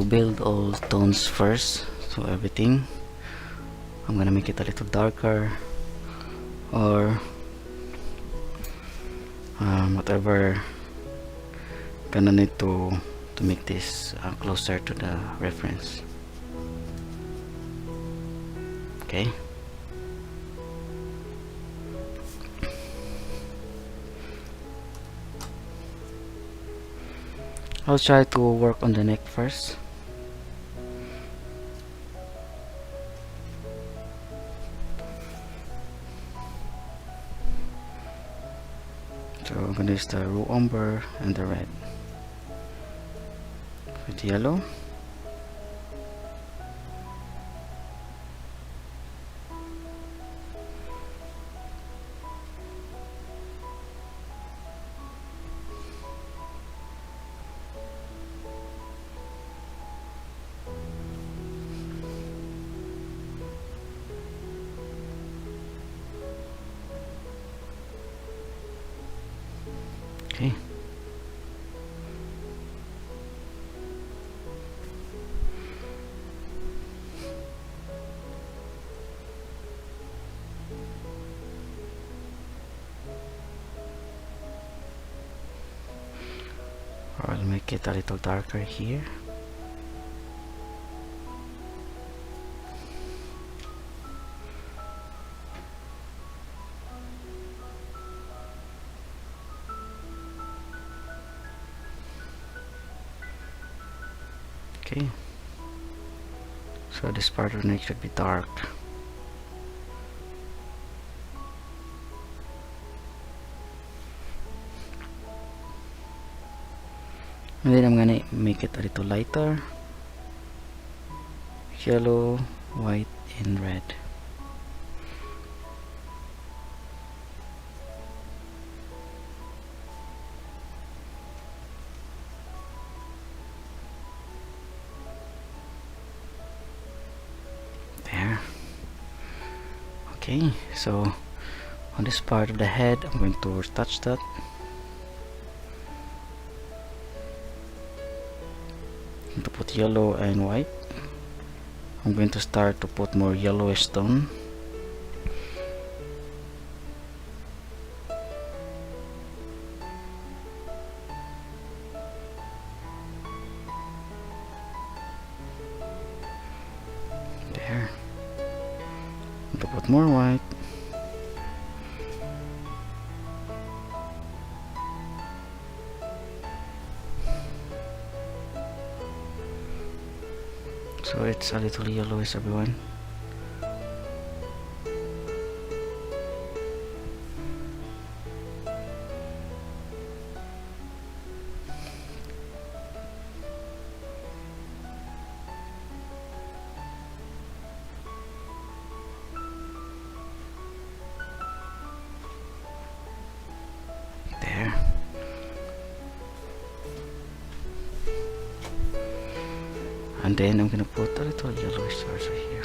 build all tones first. So everything, I'm gonna make it a little darker, or whatever gonna need to make this closer to the reference. Okay. I'll try to work on the neck first. So I'm gonna use the raw umber and the red with yellow. Okay. I'll make it a little darker here. Okay, so this part of the neck should be dark. And then I'm gonna make it a little lighter. Yellow, white, and red. There. Okay, so on this part of the head, I'm going to retouch that. I'm going to put yellow and white. I'm going to start to put more yellowish tone. There. I'm going to put more white. So it's a little yellowish, everyone. There. And then I'm gonna put a little yellowish also here.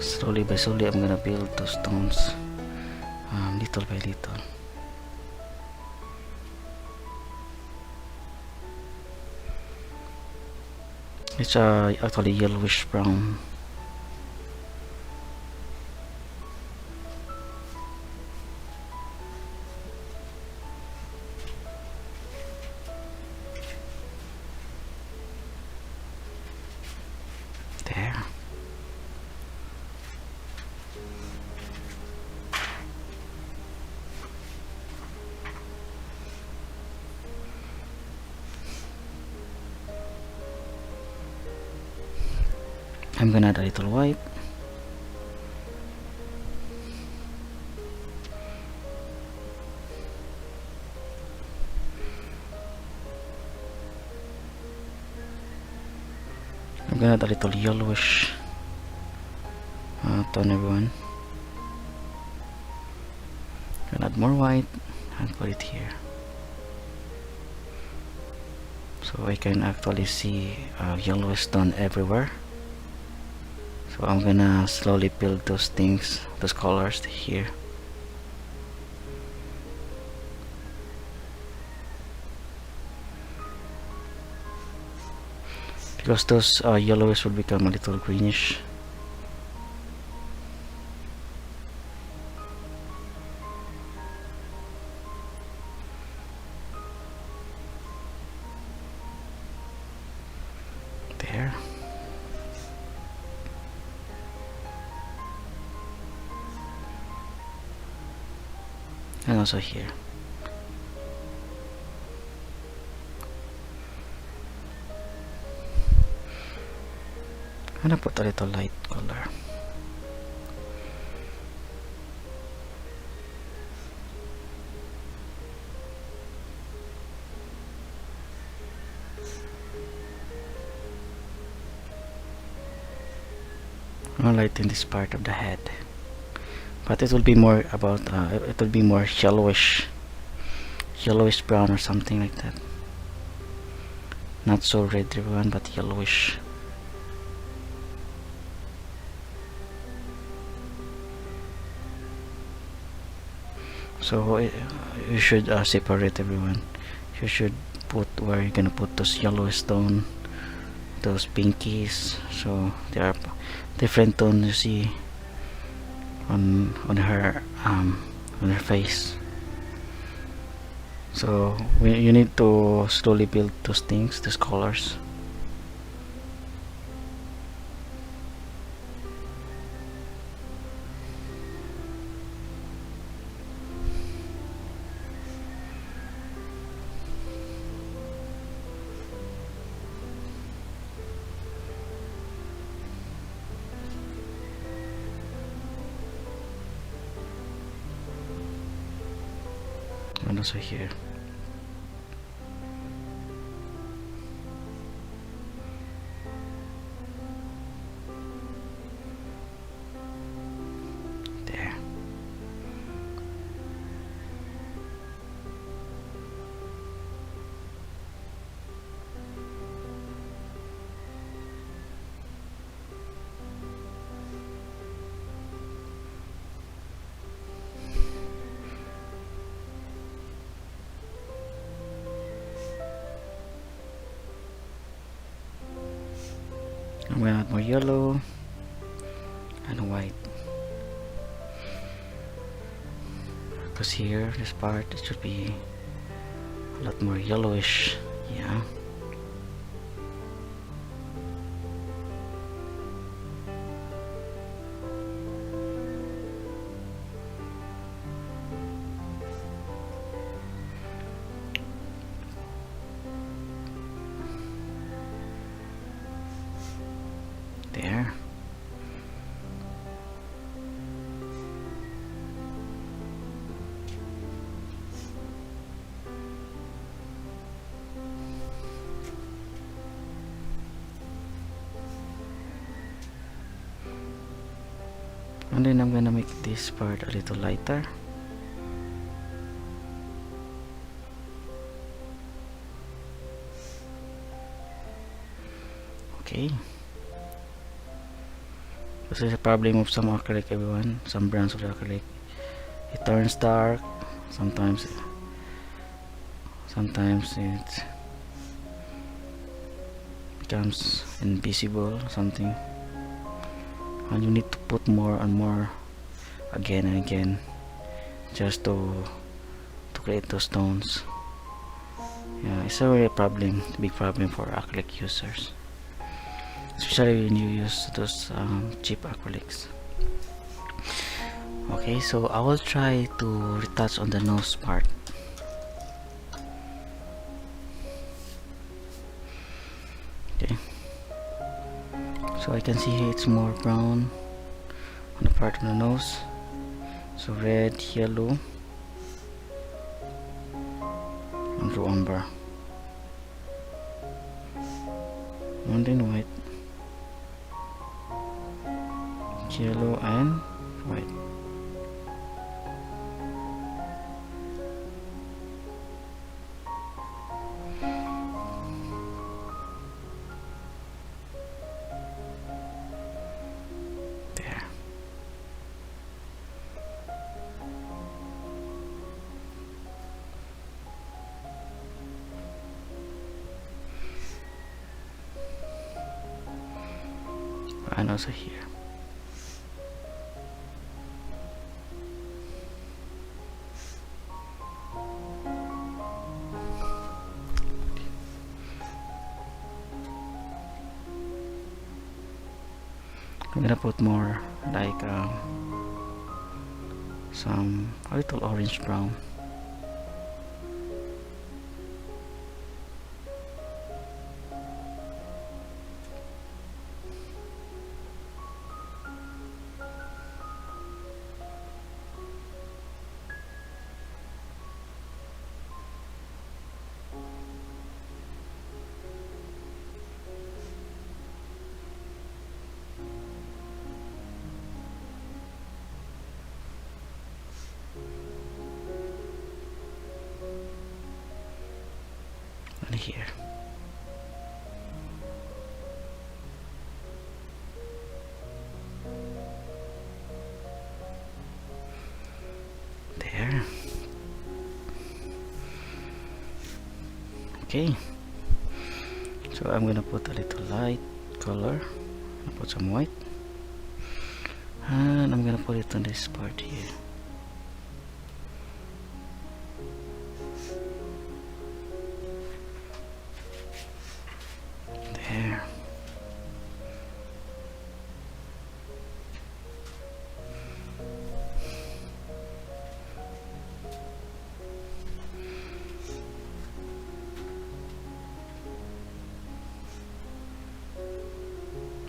Slowly by slowly, I'm gonna build those tones little by little. It's actually yellowish brown. There. I'm gonna add a little white. I'm gonna add a little yellowish tone, everyone. Gonna add more white and put it here, so I can actually see yellowish tone everywhere. So I'm gonna slowly build those things, those colors here. Because those yellowish will become a little greenish. and also here. I'm gonna put a little light color. I'll lighten this part of the head, but it will be more about it will be more yellowish brown or something like that. Not so red everyone, but yellowish. So you should separate everyone. You should put where you're gonna put those yellowish tone, those pinkies, so there are different tones you see on her face. So you need to slowly build those things, those colors. And also here. There. I'm gonna add more yellow and white, because here this part it should be a lot more yellowish. Yeah. There. And then I'm gonna make this part a little lighter. Okay. This is a problem of some acrylic, everyone. Some brands of acrylic, it turns dark. Sometimes it becomes invisible, something, and you need to put more and more again and again just to create those tones. Yeah, it's a really big problem for acrylic users, especially when you use those cheap acrylics. Okay, so I will try to retouch on the nose part. Okay, so I can see it's more brown on the part of the nose, so red, yellow, and raw umber, and then white, yellow and white. There. And also here. I'm gonna put more like some a little orange brown. And here. There. Okay. So I'm gonna put a little light color. I'll put some white. And I'm gonna put it on this part here. There.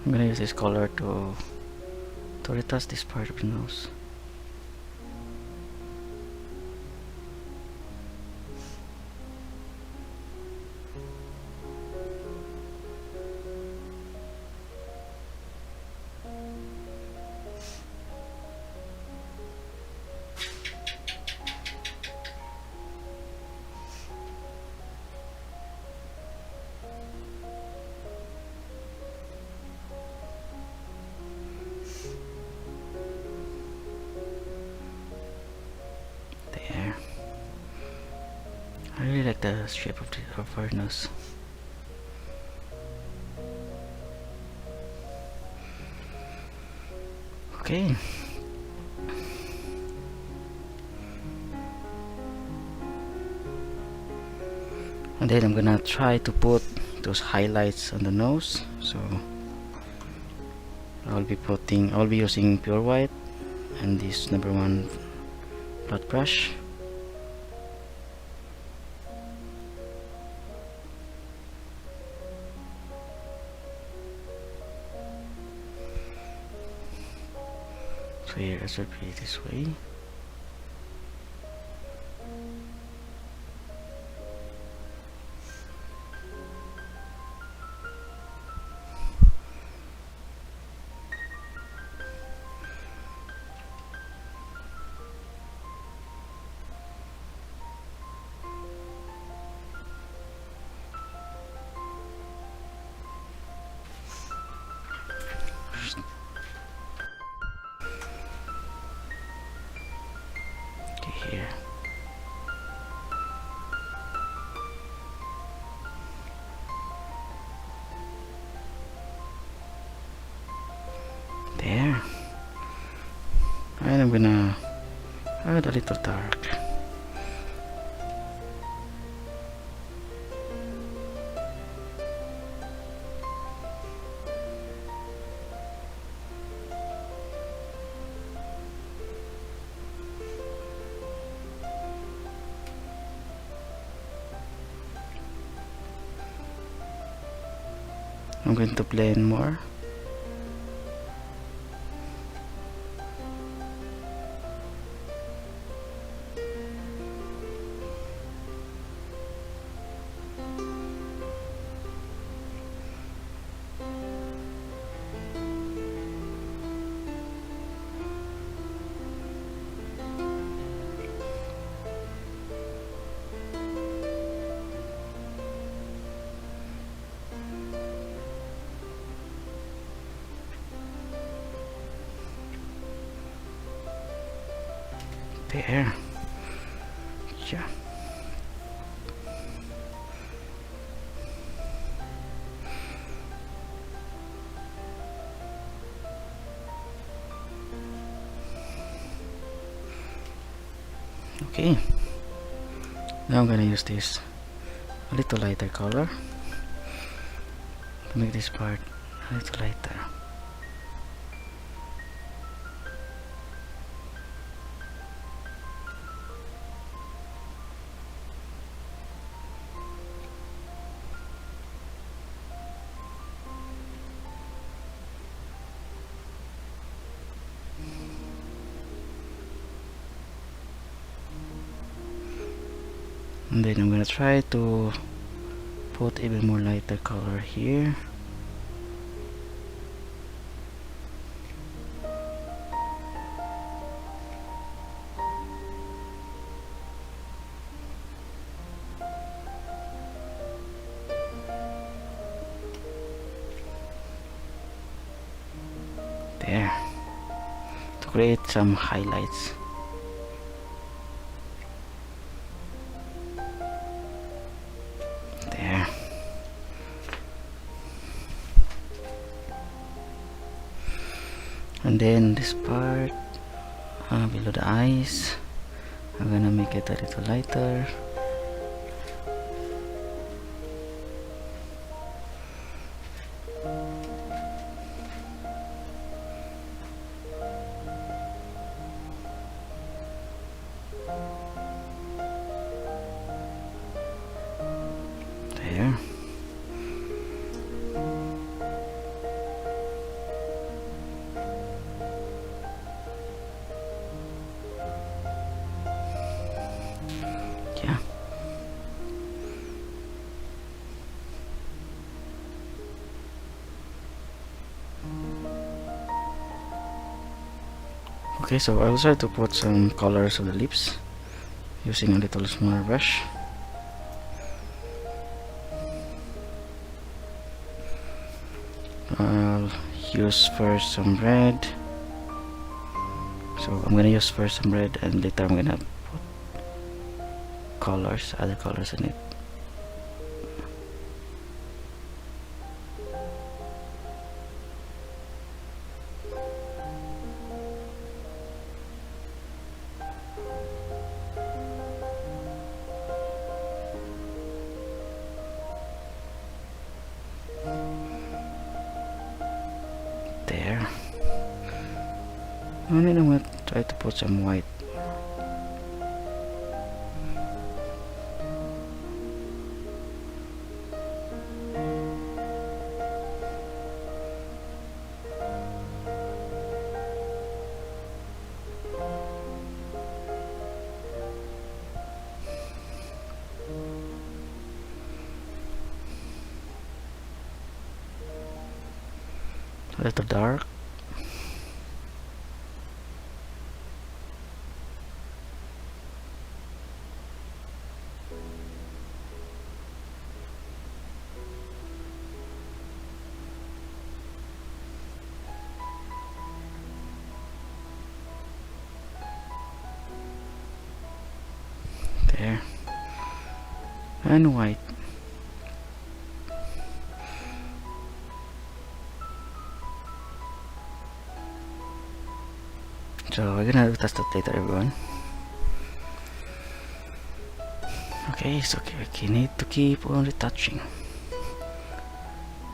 I'm gonna use this color to retouch this part of the nose. I really like the shape of her nose. Okay. And then I'm gonna try to put those highlights on the nose. So I'll be using pure white and this #1 flat brush. So here, it should be this way. Here. There. And I'm gonna add a little dark. I'm going to blend more. There. Yeah. Okay. Now I'm gonna use this a little lighter color to make this part a little lighter. And then I'm gonna try to put even more lighter color here. There, to create some highlights. There. And then this part below the eyes, I'm gonna make it a little lighter. There. Yeah. Okay, so I will try to put some colors on the lips using a little smaller brush. I'll use first some red. So I'm gonna use first some red, and later I'm gonna put colors, other colors in it. There. And then I'm gonna try to put some white. A little dark. There. And white. So we're gonna test that later, everyone. Okay, so okay, need to keep on retouching.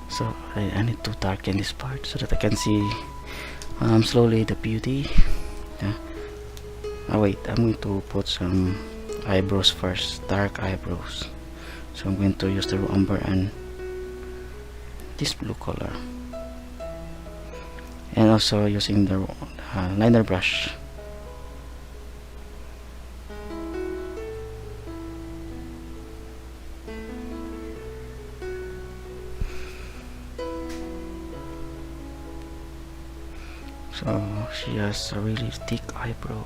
So I need to darken this part so that I can see slowly the beauty. Yeah. Oh wait, I'm going to put some eyebrows first, dark eyebrows. So I'm going to use the umber and this blue color, and also using the liner brush. So she has a really thick eyebrow.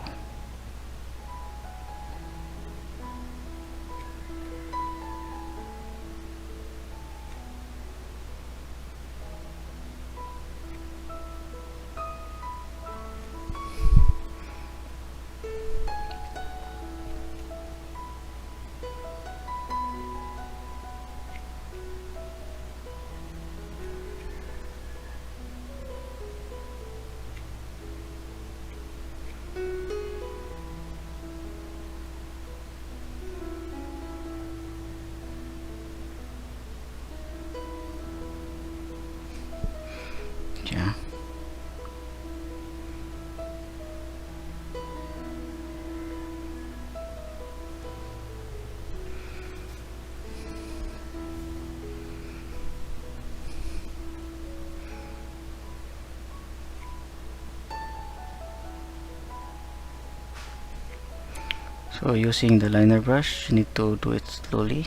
So using the liner brush, you need to do it slowly,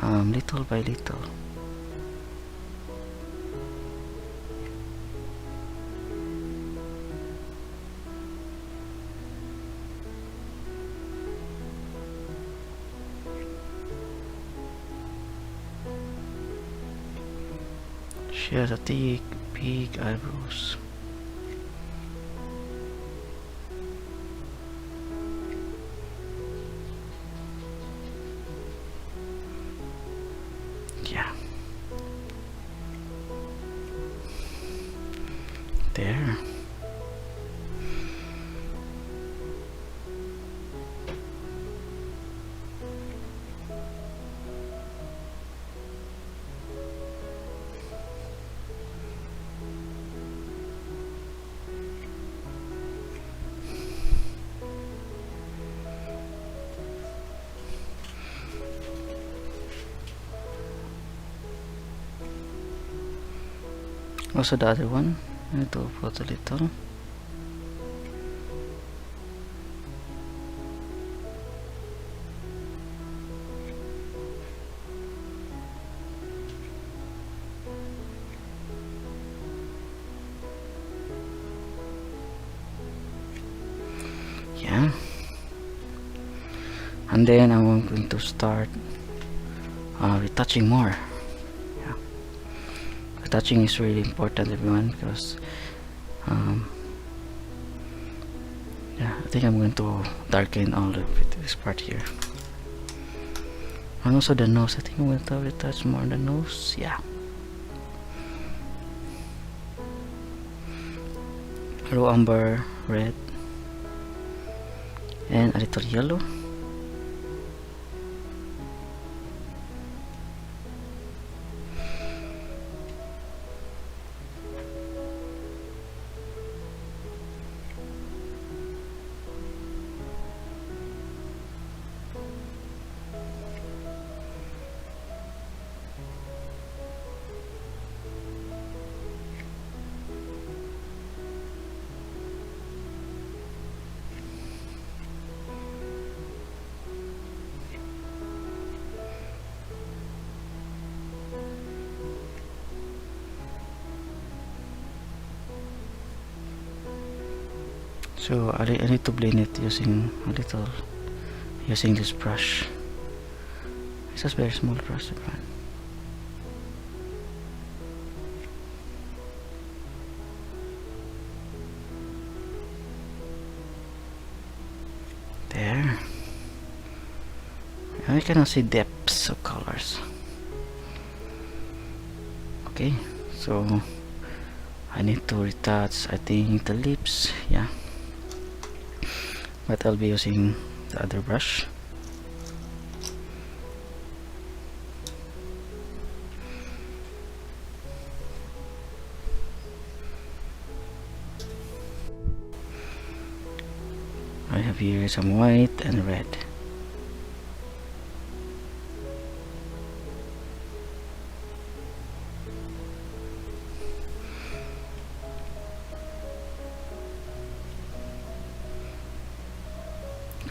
little by little. She has a thick, big eyebrows. Yeah. There. Also the other one, I need to put a little. Yeah. And then I'm going to start retouching more. Yeah. Retouching is really important, everyone, because yeah, I think I'm going to darken all of this part here. And also the nose, I think I'm going to retouch more on the nose. Yeah. Raw umber red and a little yellow. So I need to blend it using a little, using this brush. It's a very small brush, everyone. There. And you can see depths of colors. Okay, so I need to retouch, I think, the lips. Yeah, but I'll be using the other brush. I have here some white and red.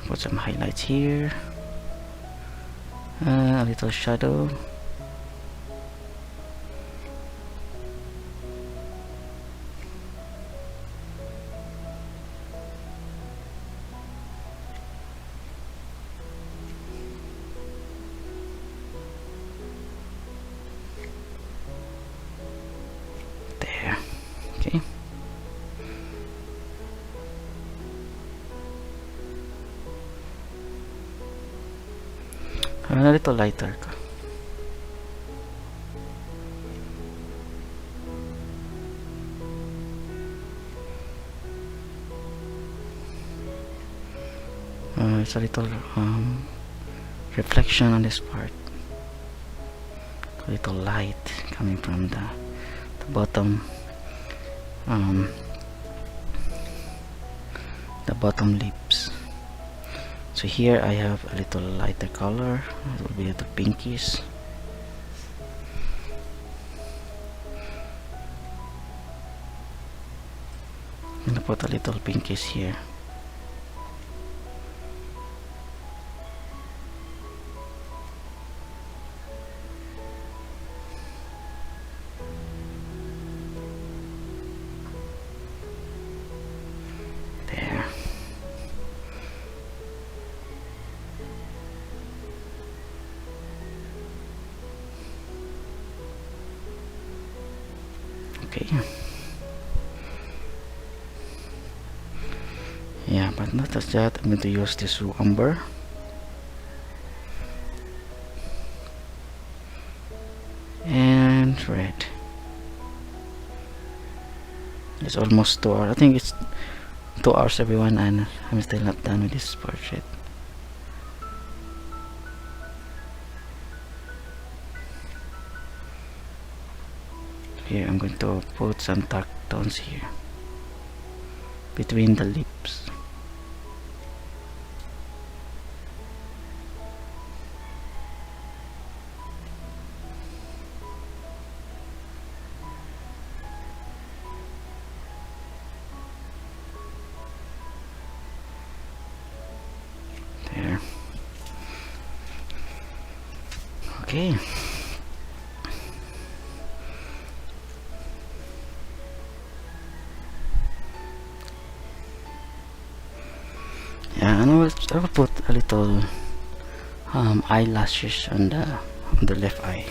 Put some highlights here, a little shadow. There, okay. A little lighter. It's a little reflection on this part. A little light coming from the bottom, the bottom lips. So here I have a little lighter color. It will be a little pinkish. I'm gonna put a little pinkish here. Okay. Yeah, but not just that. I'm going to use this umber. And red. It's almost 2 hours. I think it's 2 hours, everyone, and I'm still not done with this portrait. Here I'm going to put some dark tones here between the lips. There. Okay. Yeah, and I will put a little eyelashes on the left eye,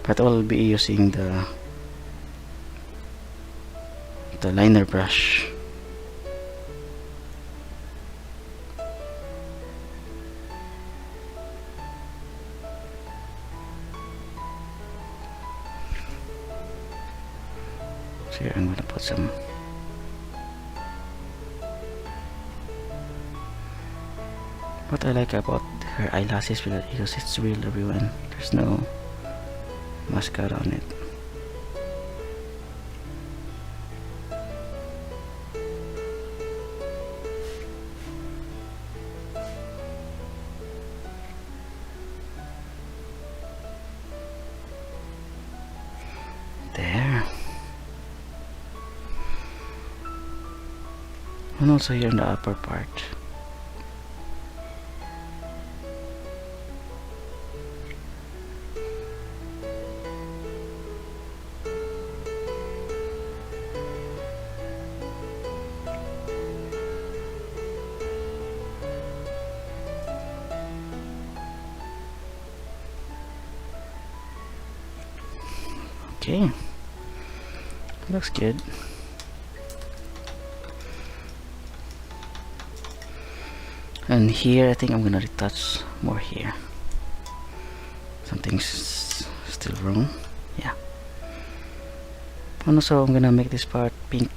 but I will be using the liner brush. So here I'm gonna put some. What I like about her eyelashes because it's real, everyone. There's no mascara on it. There. And also here in the upper part. Okay, looks good. And here I think I'm gonna retouch more here. Something's still wrong. Yeah. And also I'm gonna make this part pink.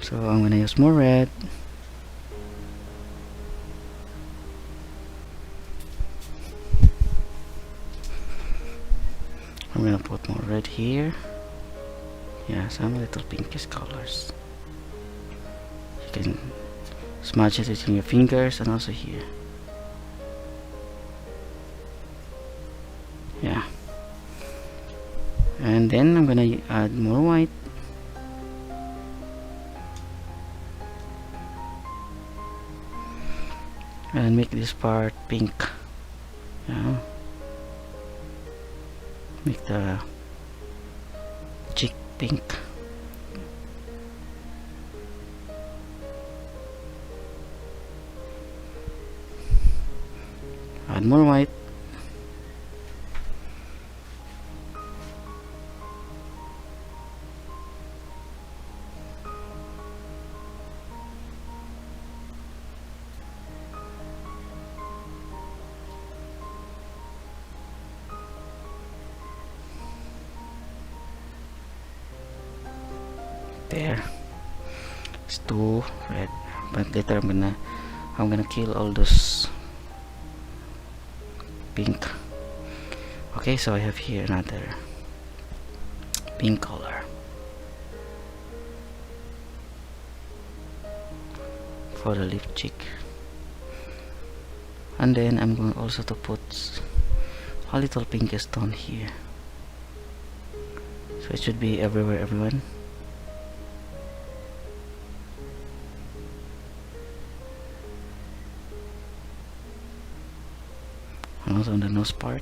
So I'm gonna use more red. I'm gonna put more red here. Yeah, some little pinkish colors. You can smudge it using your fingers and also here. Yeah. And then I'm gonna add more white. And make this part pink. Yeah. Make the cheek pink. Add more white. There, it's too red, but later I'm gonna kill all those pink. Okay, so I have here another pink color for the lip cheek, and then I'm going also to put a little pinkish tone here, so it should be everywhere, everyone. And also on the nose part.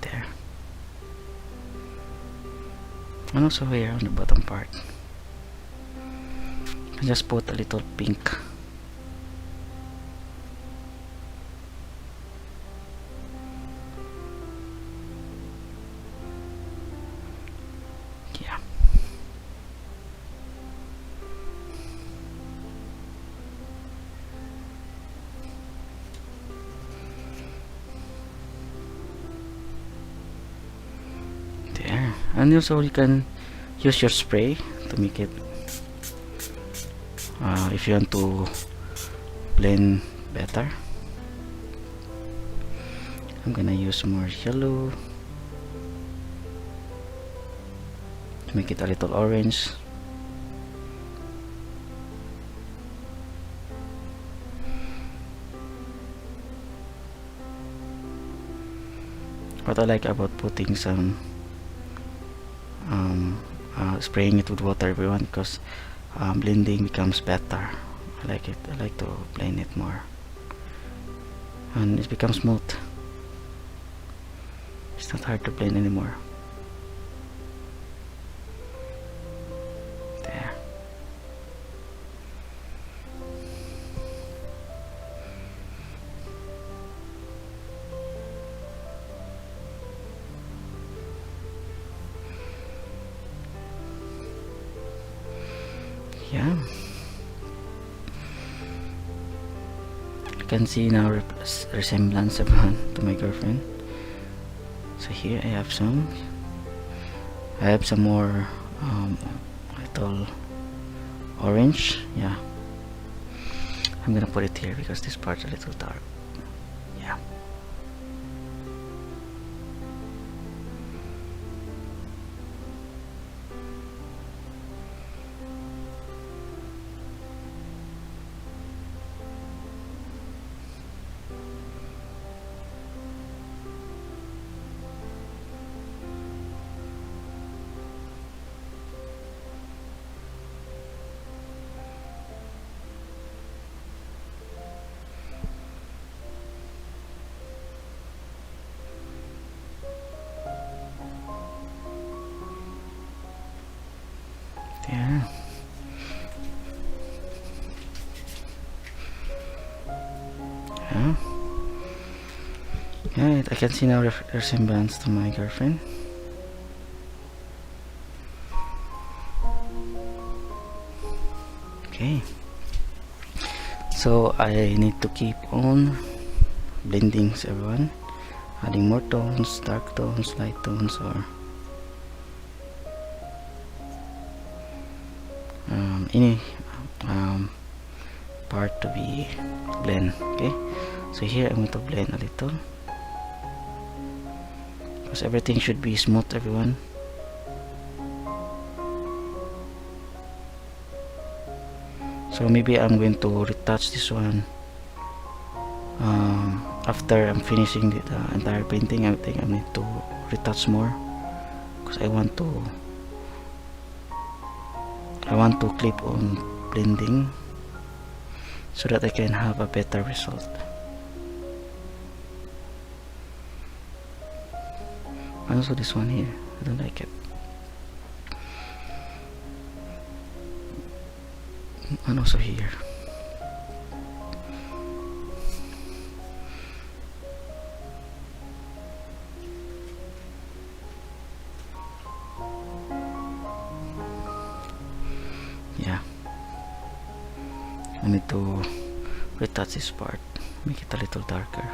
There. And also here on the bottom part. and just put a little pink. Yeah. There. And also you can use your spray to make it if you want to blend better. I'm gonna use more yellow to make it a little orange. What I like about putting some spraying it with water, everyone, because blending becomes better. I like it. I like to blend it more, and it becomes smooth. It's not hard to blend anymore. There. Yeah. You can see now resemblance everyone to my girlfriend. So here I have some more little orange. Yeah, I'm gonna put it here because this part's a little dark. Yeah. Yeah. Yeah. Yeah, I can see now resemblance to my girlfriend. Okay. So I need to keep on blending, everyone, adding more tones, dark tones, light tones, or any part to be blend. Okay, so here I'm going to blend a little because everything should be smooth, everyone. So maybe I'm going to retouch this one after I'm finishing the entire painting. I think I need to retouch more because I want to clip on blending so that I can have a better result. And also this one here, I don't like it. And also here. Yeah, I need to retouch this part, make it a little darker.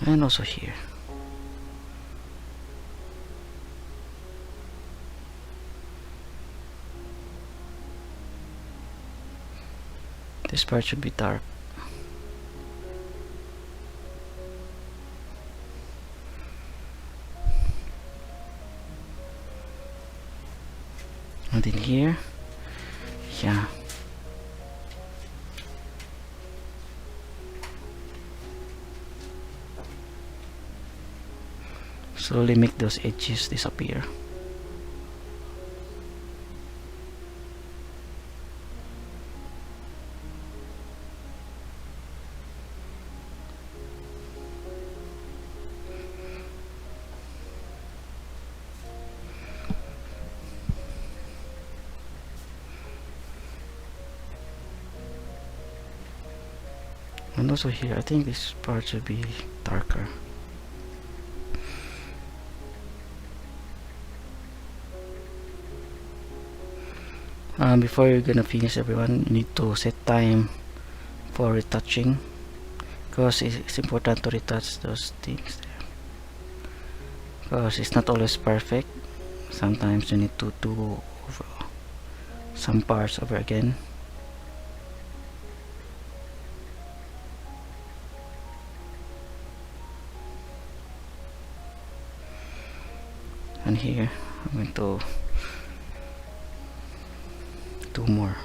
And also here. This part should be dark. And in here, yeah. slowly make those edges disappear. And also here, I think this part should be darker. Before you're gonna finish, everyone, you need to set time for retouching, because it's important to retouch those things there, because it's not always perfect. Sometimes you need to do some parts over again. And here I'm going to do more.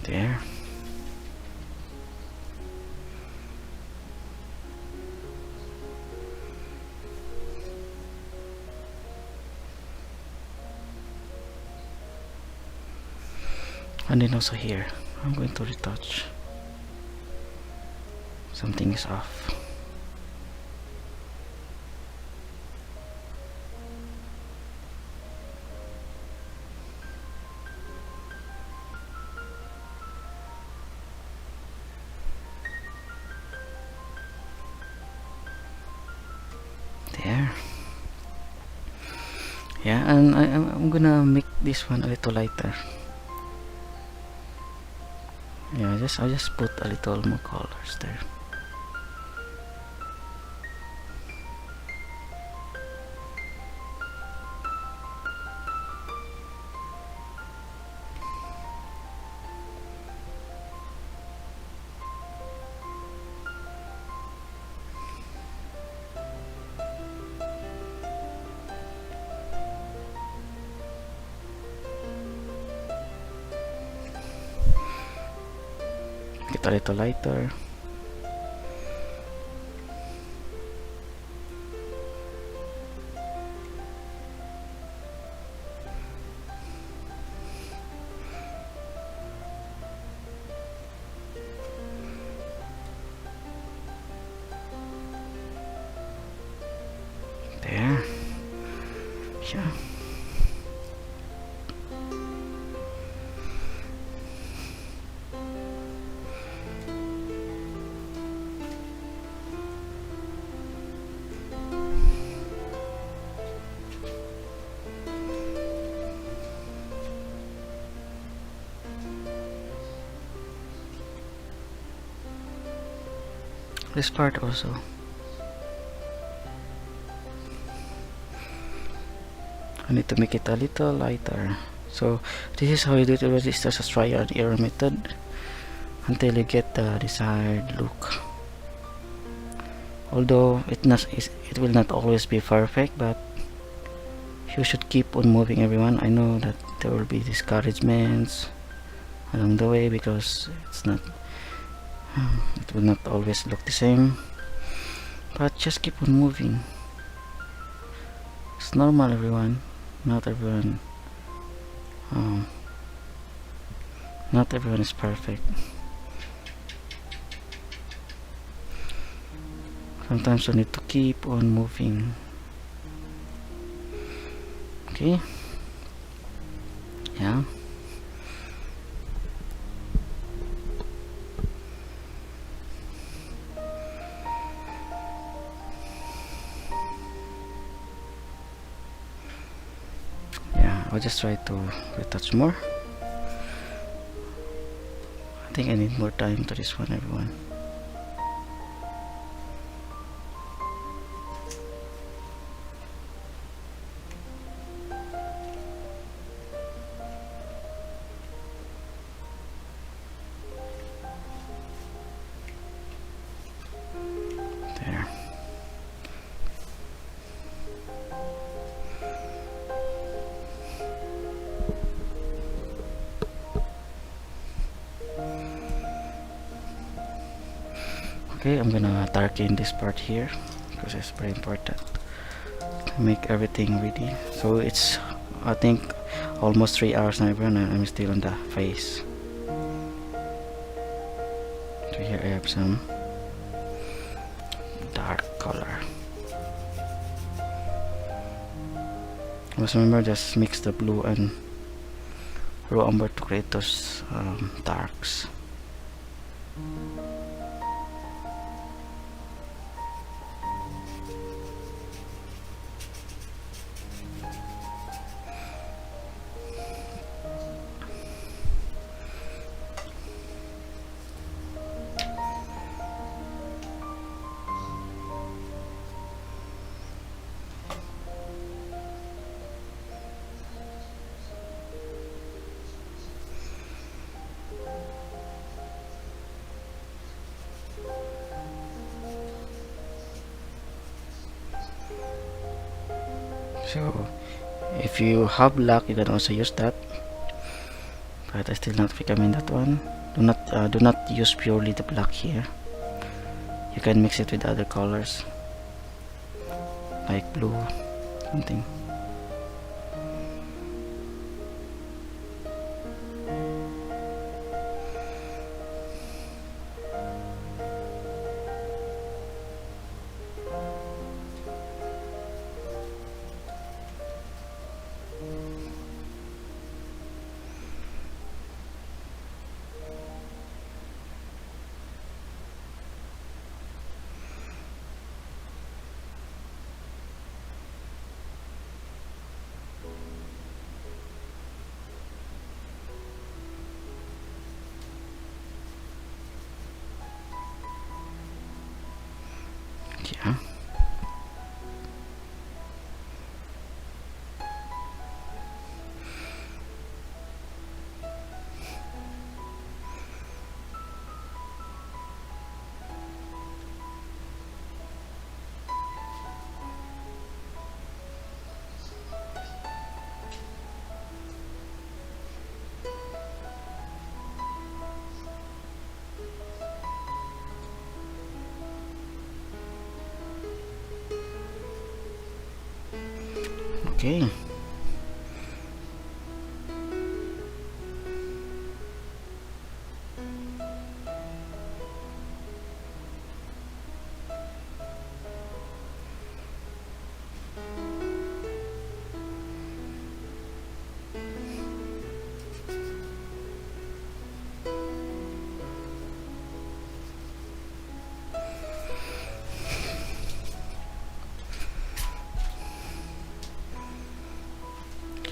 There. And then also here, I'm going to retouch. Something is off. There. Yeah, and I'm gonna make this one a little lighter. Yeah, I'll just put a little more colors there. Get a little lighter. There. Yeah. This part also. I need to make it a little lighter. So this is how you do it. It's just a try and error method until you get the desired look. Although it will not always be perfect, but you should keep on moving, everyone. I know that there will be discouragements along the way, because it will not always look the same, but just keep on moving. It's normal, everyone. Not everyone is perfect. Sometimes you need to keep on moving. Okay. Yeah. I'll just try to retouch more. I think I need more time to this one, everyone. Okay, I'm gonna darken this part here because it's very important to make everything ready. So it's, I think, almost 3 hours now, everyone, and I'm still on the face. So here I have some dark color. Also remember, just mix the blue and raw umber to create those darks. So if you have black, you can also use that, but I still not recommend that one. Do not use purely the black here. You can mix it with other colors like blue, something. Yeah. Okay.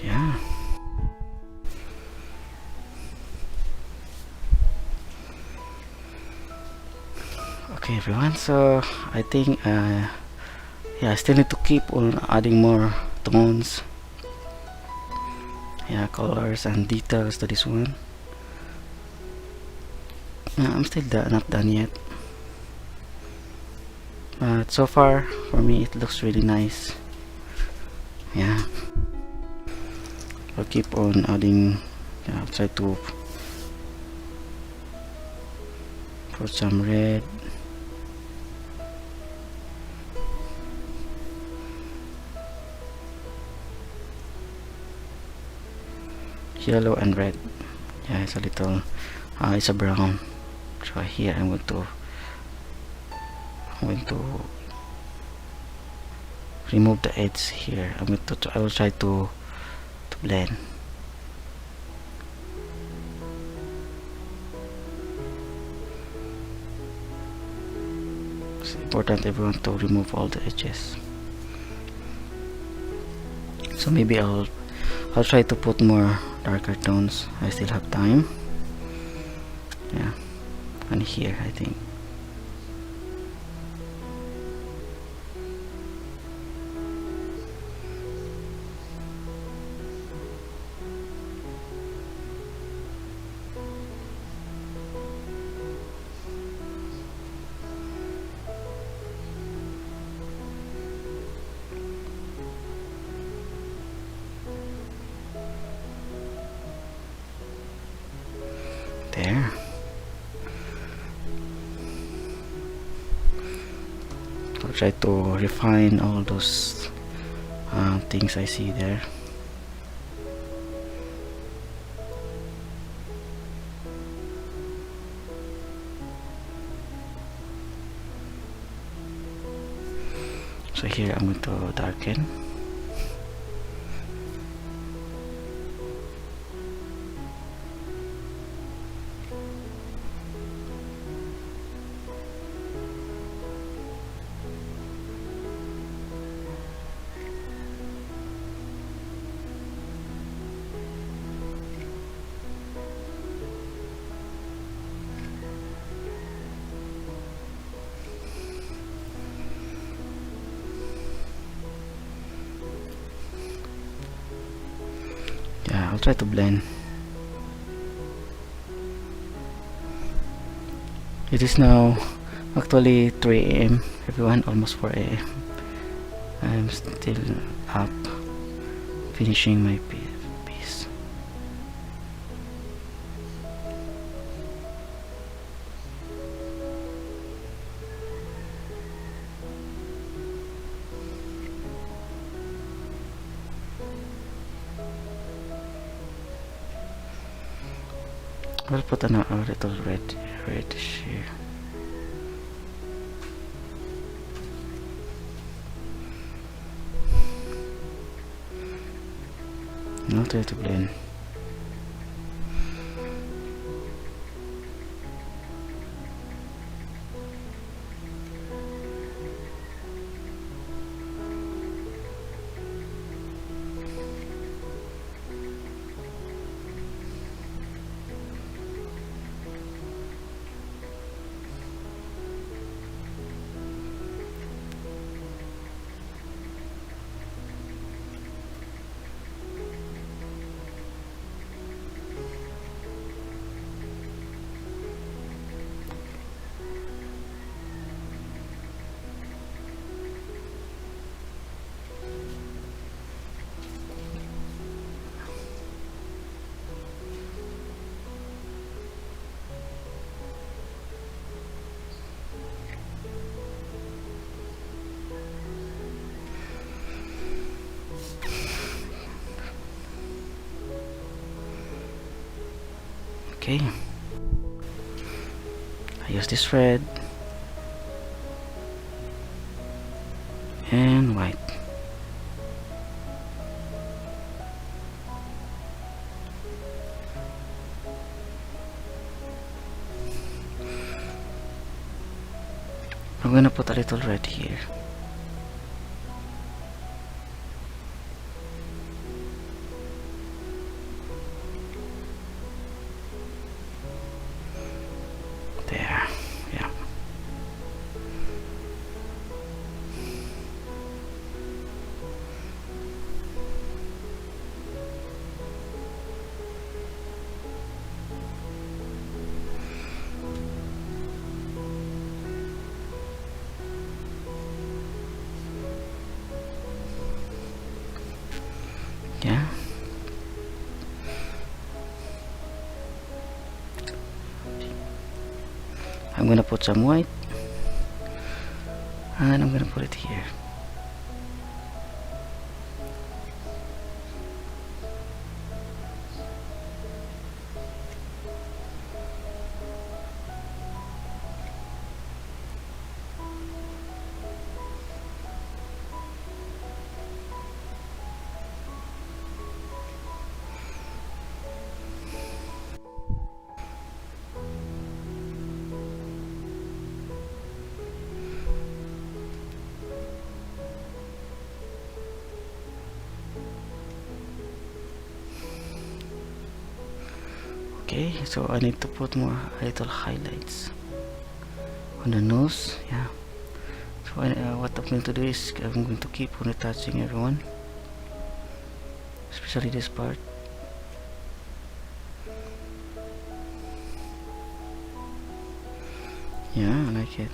Yeah. Okay, everyone. So I think, yeah, I still need to keep on adding more tones, yeah, colors and details to this one. I'm still not done yet, but so far for me it looks really nice. Yeah, I'll keep on adding. Yeah, I'll try to put some red, yellow and red. Yeah, it's a little, it's a brown. So here I'm going to remove the edge here. I will try to blend. It's important, everyone, to remove all the edges. So maybe I'll try to put more darker tones. I still have time. Yeah, and here I think. There. try to refine all those things I see there. So here I'm going to darken. Yeah, I'll try to blend. It is now actually 3 a.m. everyone, almost 4 a.m. I'm still up finishing my piece. I'll put a little reddish here. Now try to blend. Okay, I use this red and white. I'm gonna put a little red here. There, yeah. Yeah. I'm gonna put some white and I'm gonna put it here. Okay, so I need to put more little highlights on the nose. Yeah. So what I'm going to do is I'm going to keep on retouching everyone, especially this part. Yeah, I like it.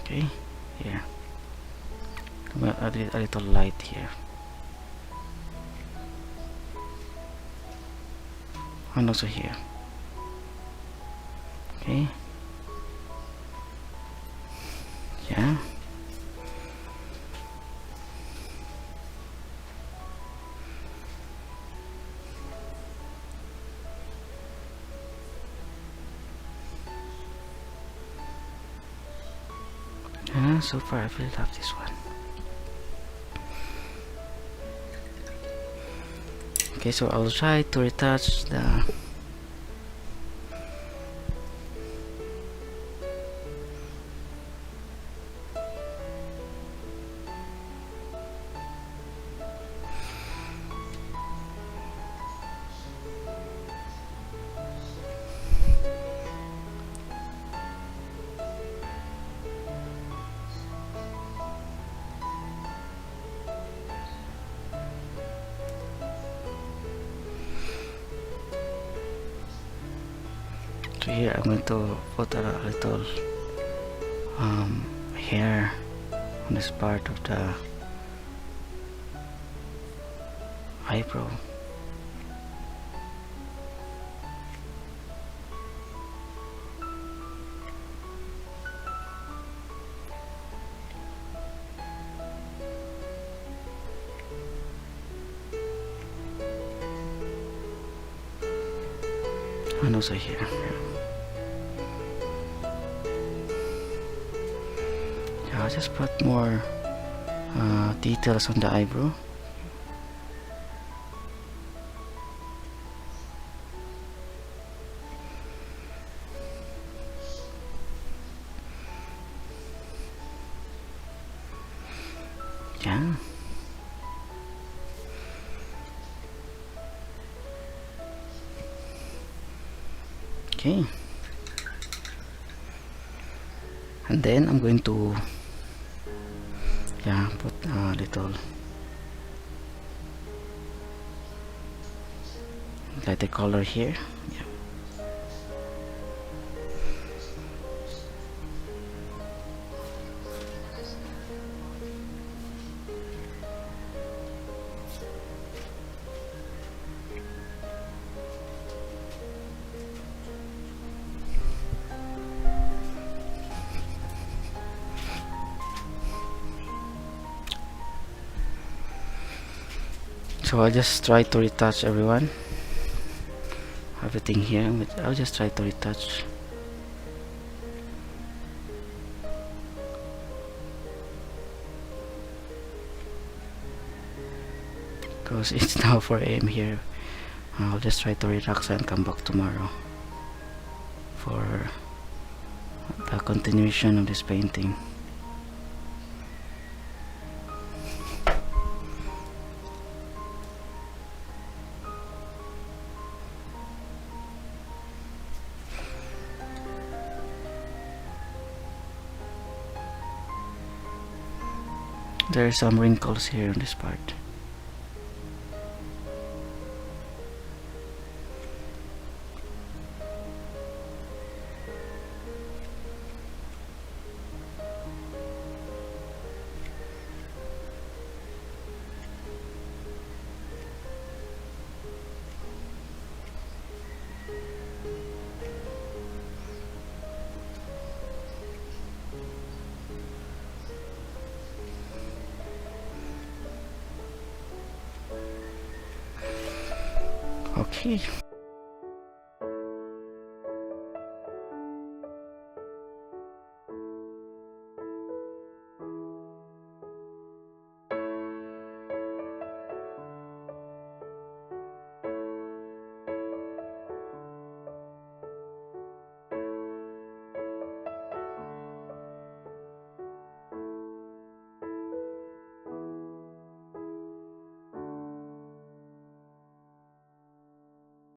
Okay, here. A little light here. And also here. Okay. Yeah. So far I really love this one. Okay, so I'll try to retouch the so here I'm going to put a little hair on this part of the eyebrow. And also here. Yeah, I'll just put more details on the eyebrow. Yeah. Okay. And then I'm going to put a little lighter color here. Yeah. So I'll just try to retouch everything here. I'll just try to retouch. Because it's now 4 AM here. I'll just try to relax and come back tomorrow for the continuation of this painting. There are some wrinkles here on this part. Okay.